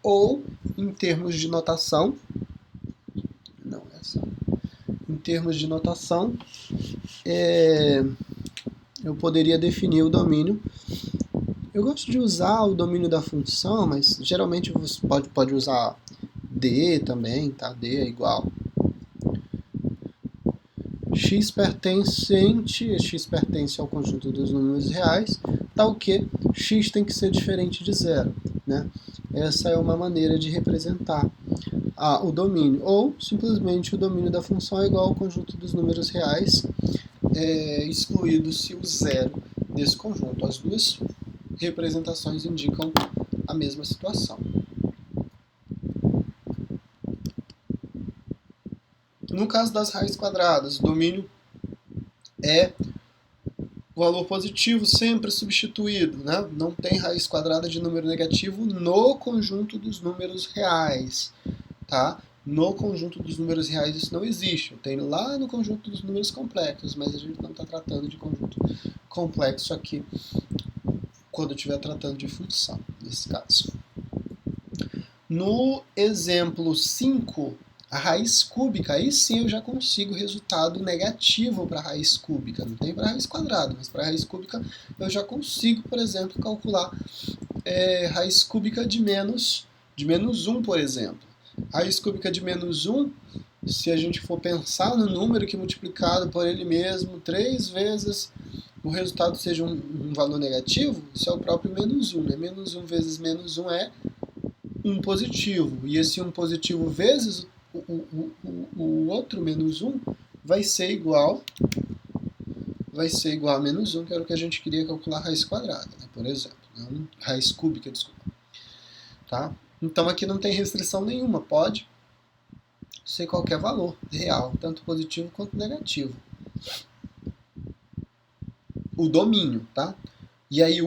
Ou, em termos de notação, eu poderia definir o domínio. Eu gosto de usar o domínio da função, mas geralmente você pode usar D também, tá? D é igual. X pertence ao conjunto dos números reais, tal que x tem que ser diferente de zero, né? Essa é uma maneira de representar o domínio, ou simplesmente o domínio da função é igual ao conjunto dos números reais, excluído-se o zero desse conjunto. As duas representações indicam a mesma situação. No caso das raízes quadradas, o domínio é O valor positivo sempre substituído, né? Não tem raiz quadrada de número negativo no conjunto dos números reais, tá? No conjunto dos números reais isso não existe. Eu tenho lá no conjunto dos números complexos, mas a gente não está tratando de conjunto complexo aqui quando eu estiver tratando de função, nesse caso. No exemplo 5, a raiz cúbica, aí sim eu já consigo resultado negativo para a raiz cúbica. Não tem para a raiz quadrada, mas para a raiz cúbica eu já consigo, por exemplo, calcular raiz cúbica de menos 1, por exemplo. Raiz cúbica de menos 1, se a gente for pensar no número que multiplicado por ele mesmo 3 vezes, o resultado seja um valor negativo, isso é o próprio menos 1. Né? Menos 1 vezes menos 1 é 1 positivo. E esse 1 positivo vezes o outro menos 1 vai ser igual a menos 1, que era o que a gente queria calcular a raiz quadrada, né? Por exemplo. Não, raiz cúbica, desculpa. Tá? Então aqui não tem restrição nenhuma, pode ser qualquer valor real, tanto positivo quanto negativo. O domínio, tá? E aí,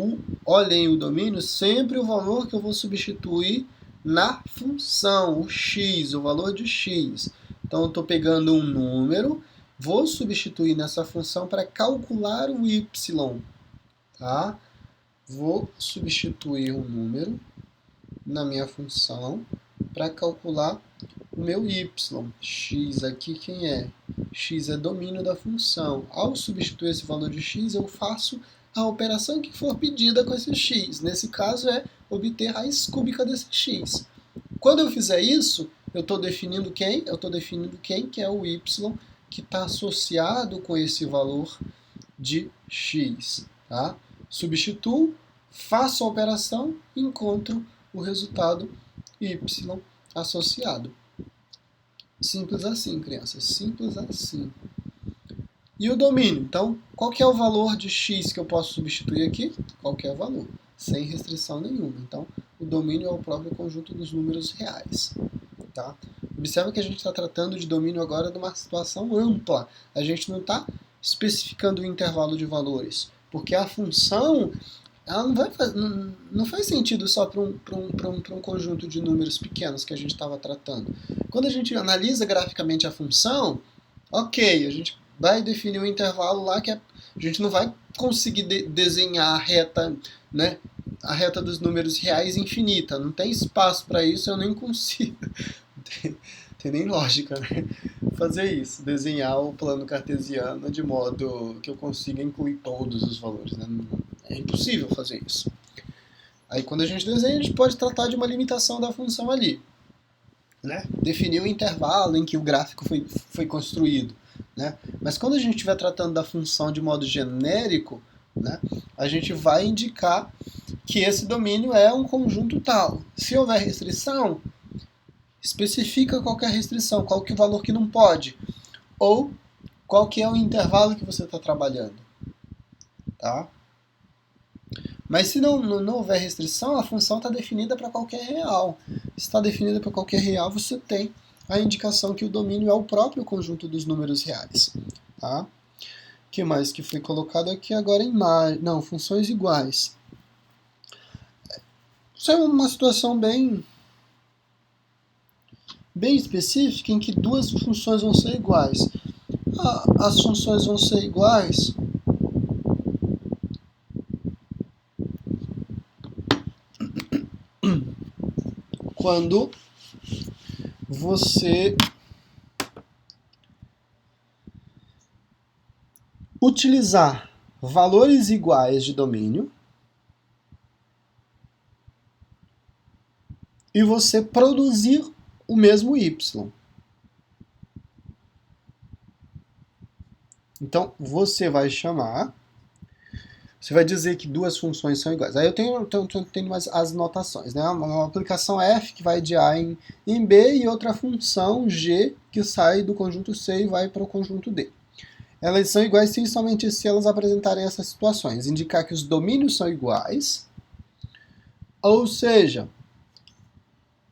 olhem o domínio, sempre o valor que eu vou substituir na função, o x, o valor de x. Então, eu estou pegando um número, vou substituir nessa função para calcular o y, tá? Vou substituir um número na minha função para calcular o meu y. X aqui quem é? X é domínio da função. Ao substituir esse valor de x, eu faço a operação que for pedida com esse x. Nesse caso é obter a raiz cúbica desse x. Quando eu fizer isso, eu estou definindo quem? Eu estou definindo quem que é o y que está associado com esse valor de x. Tá? Substituo, faço a operação e encontro o resultado y associado. Simples assim, crianças. Simples assim. E o domínio? Então, qual que é o valor de x que eu posso substituir aqui? Qualquer valor, sem restrição nenhuma. Então, o domínio é o próprio conjunto dos números reais. Tá? Observa que a gente está tratando de domínio agora de uma situação ampla. A gente não está especificando o intervalo de valores, porque a função ela não faz sentido só para um conjunto de números pequenos que a gente estava tratando. Quando a gente analisa graficamente a função, ok, a gente vai definir um intervalo lá que a gente não vai conseguir desenhar a reta, né, a reta dos números reais infinita. Não tem espaço para isso, eu nem consigo. Tem nem lógica, né? Fazer isso, desenhar o plano cartesiano de modo que eu consiga incluir todos os valores. Né? É impossível fazer isso. Aí quando a gente desenha, a gente pode tratar de uma limitação da função ali. Né? Definir o intervalo em que o gráfico foi construído. Né? Mas quando a gente estiver tratando da função de modo genérico, né, a gente vai indicar que esse domínio é um conjunto tal. Se houver restrição, especifica qual que é a restrição, qual que é o valor que não pode, ou qual que é o intervalo que você está trabalhando. Tá? Mas se não houver restrição, a função está definida para qualquer real. Se está definida para qualquer real, você tem a indicação que o domínio é o próprio conjunto dos números reais. Tá? O que mais que foi colocado aqui agora? Não, funções iguais. Isso é uma situação bem específica em que duas funções vão ser iguais. As funções vão ser iguais quando você utilizar valores iguais de domínio e você produzir o mesmo y. Então, você vai dizer que duas funções são iguais. Aí eu tenho as notações. Né? Uma aplicação f que vai de A em B e outra função g que sai do conjunto C e vai para o conjunto D. Elas são iguais se somente se elas apresentarem essas situações. Indicar que os domínios são iguais, ou seja,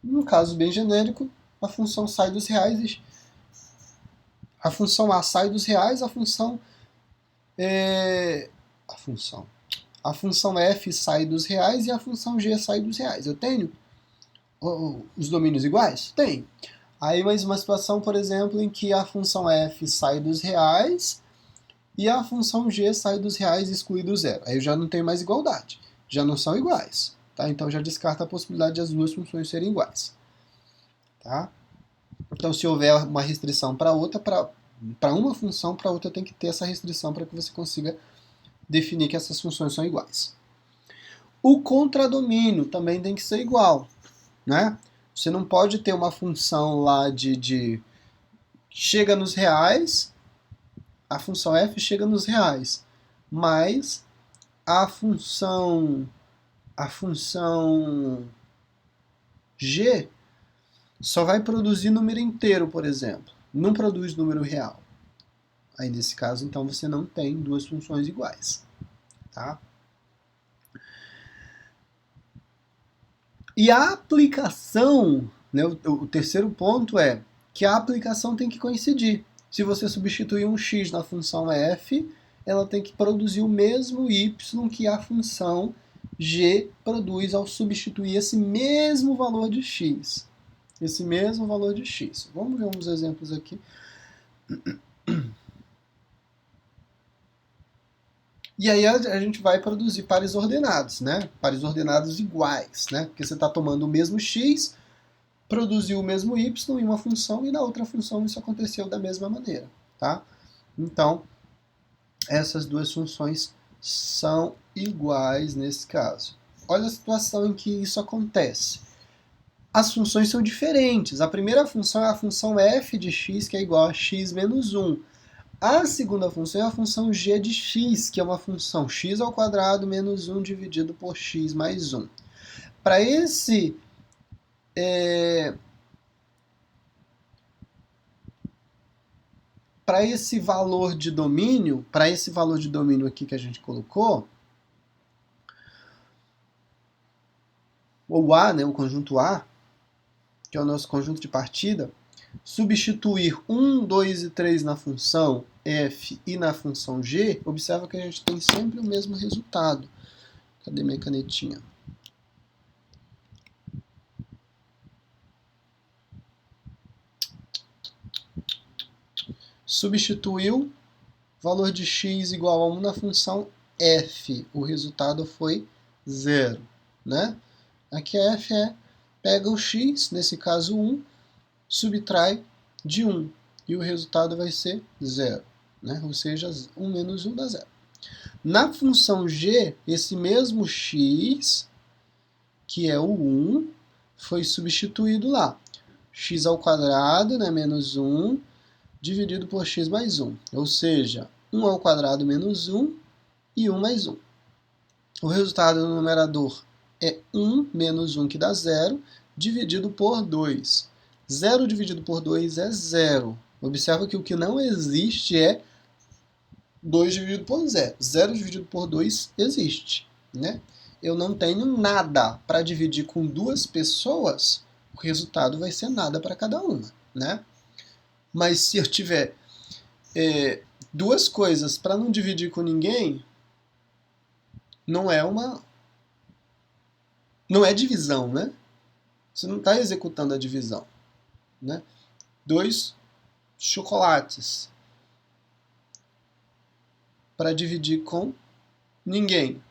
num caso bem genérico, a função sai dos reais, a função A sai dos reais, a função A função f sai dos reais e a função g sai dos reais. Eu tenho os domínios iguais? Tenho. Aí mais uma situação, por exemplo, em que a função f sai dos reais e a função g sai dos reais excluído o zero. Aí eu já não tenho mais igualdade. Já não são iguais. Tá? Então já descarta a possibilidade de as duas funções serem iguais. Tá? Então se houver uma restrição para outra, para uma função, para outra tem que ter essa restrição para que você consiga definir que essas funções são iguais. O contradomínio também tem que ser igual. Né? Você não pode ter uma função lá de chega nos reais, a função f chega nos reais, mas a função g só vai produzir número inteiro, por exemplo. Não produz número real. Aí nesse caso, então, você não tem duas funções iguais. Tá? E a aplicação, né, o terceiro ponto é que a aplicação tem que coincidir. Se você substituir um x na função f, ela tem que produzir o mesmo y que a função g produz ao substituir esse mesmo valor de x. Esse mesmo valor de x. Vamos ver uns exemplos aqui. E aí a gente vai produzir pares ordenados, né? Pares ordenados iguais, né? Porque você está tomando o mesmo x, produziu o mesmo y em uma função e na outra função isso aconteceu da mesma maneira, tá? Então, essas duas funções são iguais nesse caso. Olha a situação em que isso acontece. As funções são diferentes. A primeira função é a função f de x, que é igual a x menos 1. A segunda função é a função g de x, que é uma função x ao quadrado menos 1 dividido por x mais 1. Para esse valor de domínio, aqui que a gente colocou, ou A, né, o conjunto A, que é o nosso conjunto de partida, substituir 1, 2 e 3 na função f e na função g, observa que a gente tem sempre o mesmo resultado. Cadê minha canetinha? Substituiu valor de x igual a 1 na função f. O resultado foi 0. Né? Aqui a f pega o x, nesse caso 1, subtrai de 1. E o resultado vai ser 0. Né? Ou seja, 1 menos 1 dá 0. Na função g, esse mesmo x, que é o 1, foi substituído lá. X ao quadrado, né, menos 1, dividido por x mais 1. Ou seja, 1 ao quadrado menos 1 e 1 mais 1. O resultado no numerador é 1 menos 1, que dá 0, dividido por 2. 0 dividido por 2 é 0. Observa que o que não existe é 2 dividido por 0. 0 dividido por 2 existe. Né? Eu não tenho nada para dividir com duas pessoas, o resultado vai ser nada para cada uma. Né? Mas se eu tiver duas coisas para não dividir com ninguém, não é divisão, né? Você não está executando a divisão. Né? 2 chocolates para dividir com ninguém.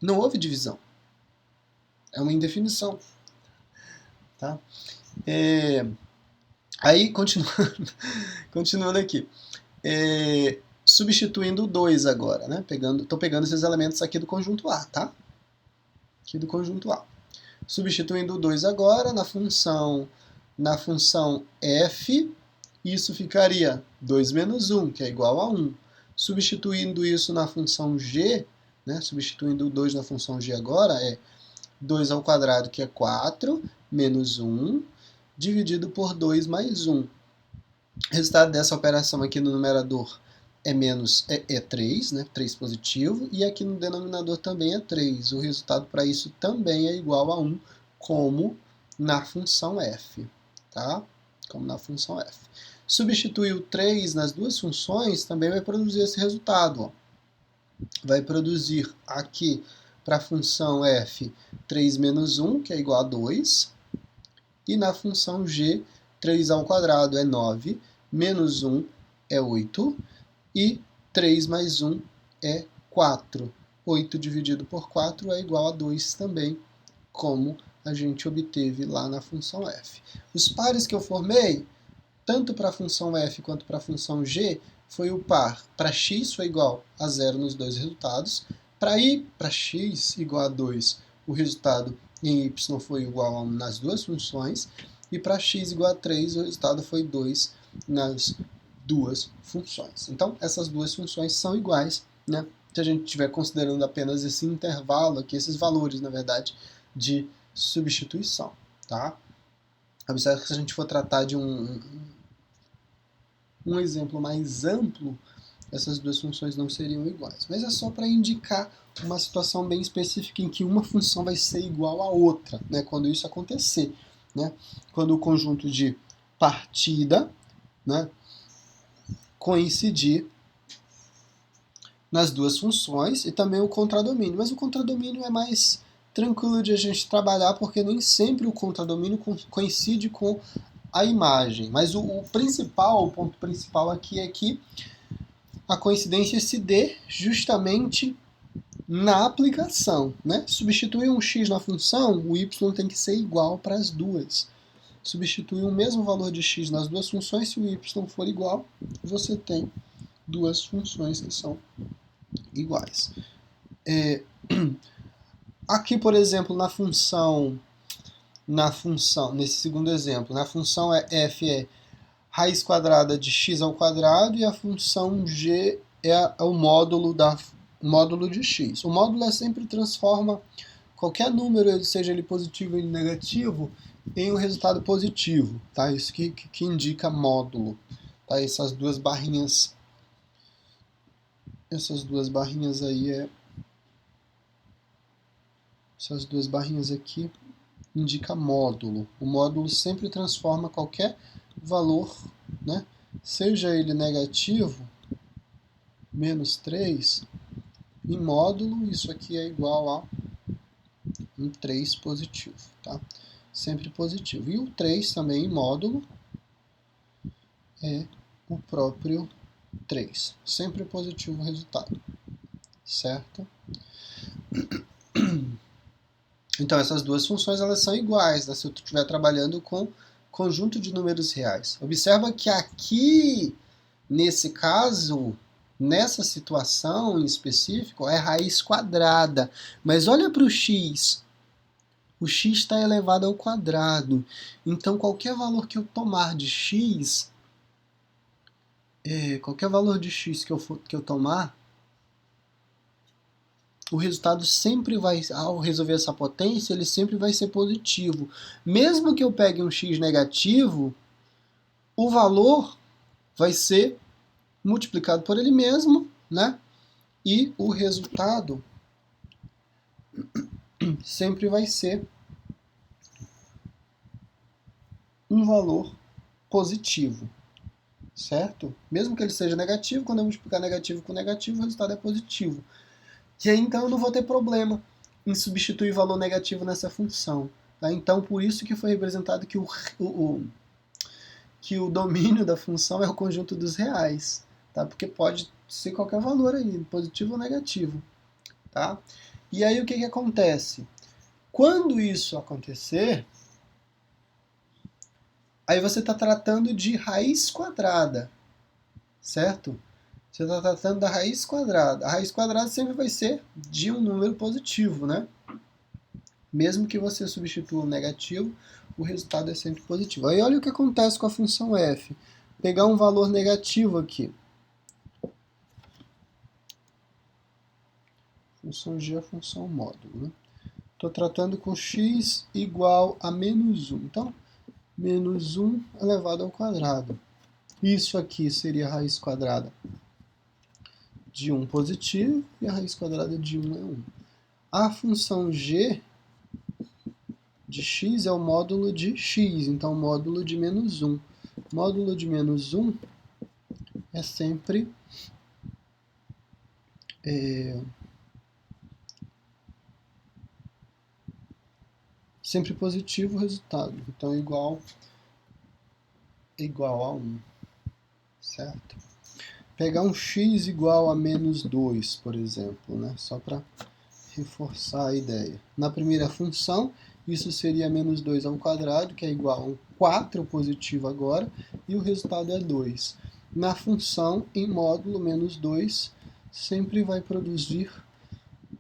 Não houve divisão. É uma indefinição. Tá? Aí, continuando aqui. Substituindo o 2 agora. Né? Estou pegando esses elementos aqui do conjunto A. Tá? Aqui do conjunto A. Substituindo o 2 agora na função f, isso ficaria 2 menos 1, que é igual a 1. Substituindo isso na função g, né, substituindo o 2 na função g agora, é 2 ao quadrado, que é 4, menos 1, dividido por 2 mais 1. O resultado dessa operação aqui no numerador é 3, né, 3 positivo, e aqui no denominador também é 3. O resultado para isso também é igual a 1, como na função f. Tá? Como na função f. Substituir o 3 nas duas funções também vai produzir esse resultado. Ó. vai produzir aqui para a função f 3 menos 1, que é igual a 2, e na função g, 3 ao quadrado é 9, menos 1 é 8, e 3 mais 1 é 4. 8 dividido por 4 é igual a 2 também, como a gente obteve lá na função f. Os pares que eu formei, tanto para a função f quanto para a função g, foi o par para x foi igual a 0 nos dois resultados, para i para x igual a 2, o resultado em y foi igual a 1 nas duas funções, e para x igual a 3, o resultado foi 2 nas duas funções. Então, essas duas funções são iguais, né? Se a gente estiver considerando apenas esse intervalo aqui, esses valores, na verdade, de substituição, tá? Observe que se a gente for tratar de um exemplo mais amplo, essas duas funções não seriam iguais. Mas é só para indicar uma situação bem específica em que uma função vai ser igual à outra, né? Quando isso acontecer, né? Quando o conjunto de partida, né, coincidir nas duas funções, e também o contradomínio. Mas o contradomínio é mais tranquilo de a gente trabalhar, porque nem sempre o contradomínio coincide com a imagem. Mas o ponto principal aqui é que a coincidência se dê justamente na aplicação, né? Substituir um x na função, o y tem que ser igual para as duas. Substituir o mesmo valor de x nas duas funções, se o y for igual, você tem duas funções que são iguais. Aqui, por exemplo, nesse segundo exemplo, na função f é raiz quadrada de x ao quadrado, e a função g é o módulo de x. O módulo sempre transforma qualquer número, seja ele positivo ou negativo, em um resultado positivo, tá? Isso que indica módulo, tá? Essas duas barrinhas aí essas duas barrinhas aqui indica módulo. O módulo sempre transforma qualquer valor, né? Seja ele negativo, menos 3, em módulo, isso aqui é igual a um 3 positivo, tá? Sempre positivo. E o 3 também em módulo é o próprio 3. Sempre positivo o resultado, certo? Então, essas duas funções elas são iguais, né, se eu estiver trabalhando com conjunto de números reais. Observa que aqui, nesse caso, nessa situação em específico, é raiz quadrada. Mas olha para o x. O x está elevado ao quadrado. Então, qualquer valor que eu tomar de x, que eu tomar, o resultado sempre vai, ao resolver essa potência, ele sempre vai ser positivo. Mesmo que eu pegue um x negativo, o valor vai ser multiplicado por ele mesmo, né? E o resultado sempre vai ser um valor positivo, certo? Mesmo que ele seja negativo, quando eu multiplicar negativo com negativo, o resultado é positivo. E aí, então, eu não vou ter problema em substituir valor negativo nessa função. Tá? Então, por isso que foi representado que o domínio da função é o conjunto dos reais. Tá? Porque pode ser qualquer valor aí, positivo ou negativo. Tá? E aí, o que acontece? Quando isso acontecer, aí você está tratando de raiz quadrada, certo? Você está tratando da raiz quadrada. A raiz quadrada sempre vai ser de um número positivo, né? Mesmo que você substitua o negativo, o resultado é sempre positivo. Aí olha o que acontece com a função f. Pegar um valor negativo aqui. Função g é a função módulo, né? Estou tratando com x igual a menos 1. Então, menos 1 elevado ao quadrado. Isso aqui seria a raiz quadrada de 1 positivo, e a raiz quadrada de 1 é 1. A função g de x é o módulo de x, então módulo de menos 1. Módulo de menos 1 é sempre sempre positivo o resultado. Então é igual a 1, certo? Pegar um x igual a menos 2, por exemplo, né? Só para reforçar a ideia. Na primeira função, isso seria menos 2 ao quadrado, que é igual a um 4 positivo agora, e o resultado é 2. Na função, em módulo, menos 2 sempre vai produzir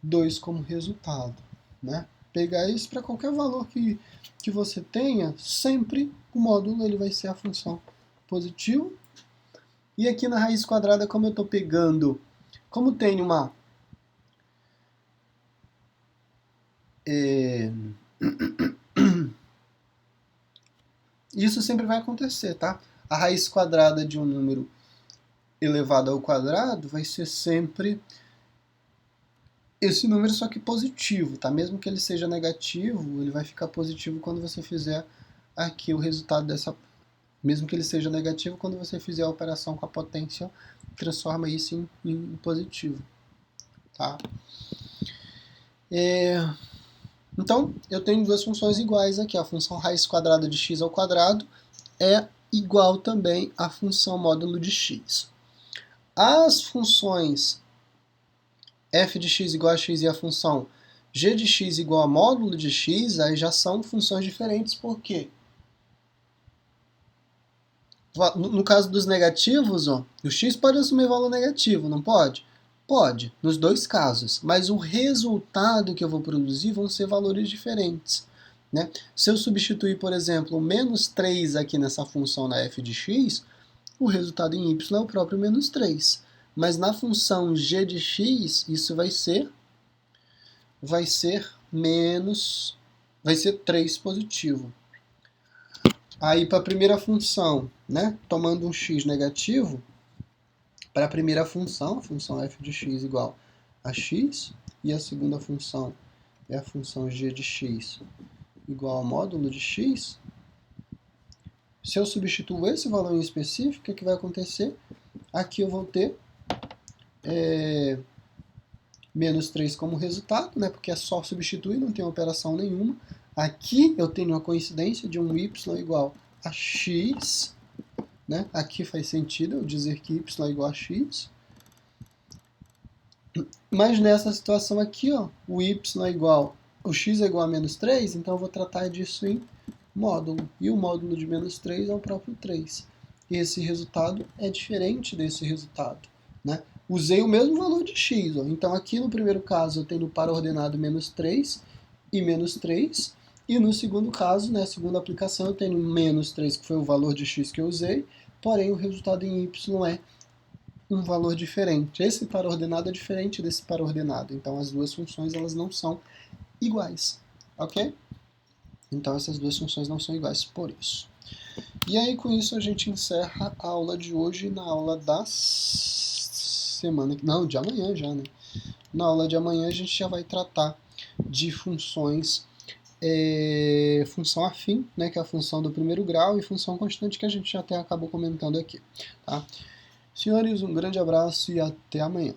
2 como resultado, né? Pegar isso para qualquer valor que você tenha, sempre o módulo ele vai ser a função positivo. E aqui na raiz quadrada, como eu estou pegando, como tem uma isso sempre vai acontecer, tá? A raiz quadrada de um número elevado ao quadrado vai ser sempre esse número, só que positivo, tá? Mesmo que ele seja negativo, ele vai ficar positivo quando você fizer aqui o resultado dessa... Mesmo que ele seja negativo, quando você fizer a operação com a potência, transforma isso em positivo, tá? Então, eu tenho duas funções iguais aqui. A função raiz quadrada de x ao quadrado é igual também à função módulo de x. As funções f de x igual a x e a função g de x igual a módulo de x, aí já são funções diferentes. Por quê? No caso dos negativos, ó, o x pode assumir valor negativo, não pode? Pode, nos dois casos, mas o resultado que eu vou produzir vão ser valores diferentes, né? Se eu substituir, por exemplo, o menos 3 aqui nessa função na f de x, o resultado em y é o próprio menos 3. Mas na função g de x, isso vai ser 3 positivo. Aí para a primeira função, né, tomando um x negativo, para a primeira função, a função f de x igual a x, e a segunda função é a função g de x igual ao módulo de x, se eu substituo esse valor em específico, o que vai acontecer? Aqui eu vou ter menos 3 como resultado, né, porque é só substituir, não tem operação nenhuma. Aqui eu tenho uma coincidência de um y igual a x, né? Aqui faz sentido eu dizer que y é igual a x. Mas nessa situação aqui, ó, o x é igual a menos 3, então eu vou tratar disso em módulo. E o módulo de menos 3 é o próprio 3. E esse resultado é diferente desse resultado, né? Usei o mesmo valor de x. Ó. Então aqui no primeiro caso eu tenho para ordenado menos 3 e menos 3. E no segundo caso, né, segunda aplicação, eu tenho menos 3, que foi o valor de x que eu usei, porém o resultado em y é um valor diferente. Esse par ordenado é diferente desse par ordenado. Então as duas funções elas não são iguais, ok? Então essas duas funções não são iguais por isso. E aí com isso a gente encerra a aula de hoje. Na aula da semana... Não, de amanhã já, né? Na aula de amanhã a gente já vai tratar de funções... função afim, né, que é a função do primeiro grau, e função constante, que a gente já até acabou comentando aqui. Tá? Senhores, um grande abraço e até amanhã.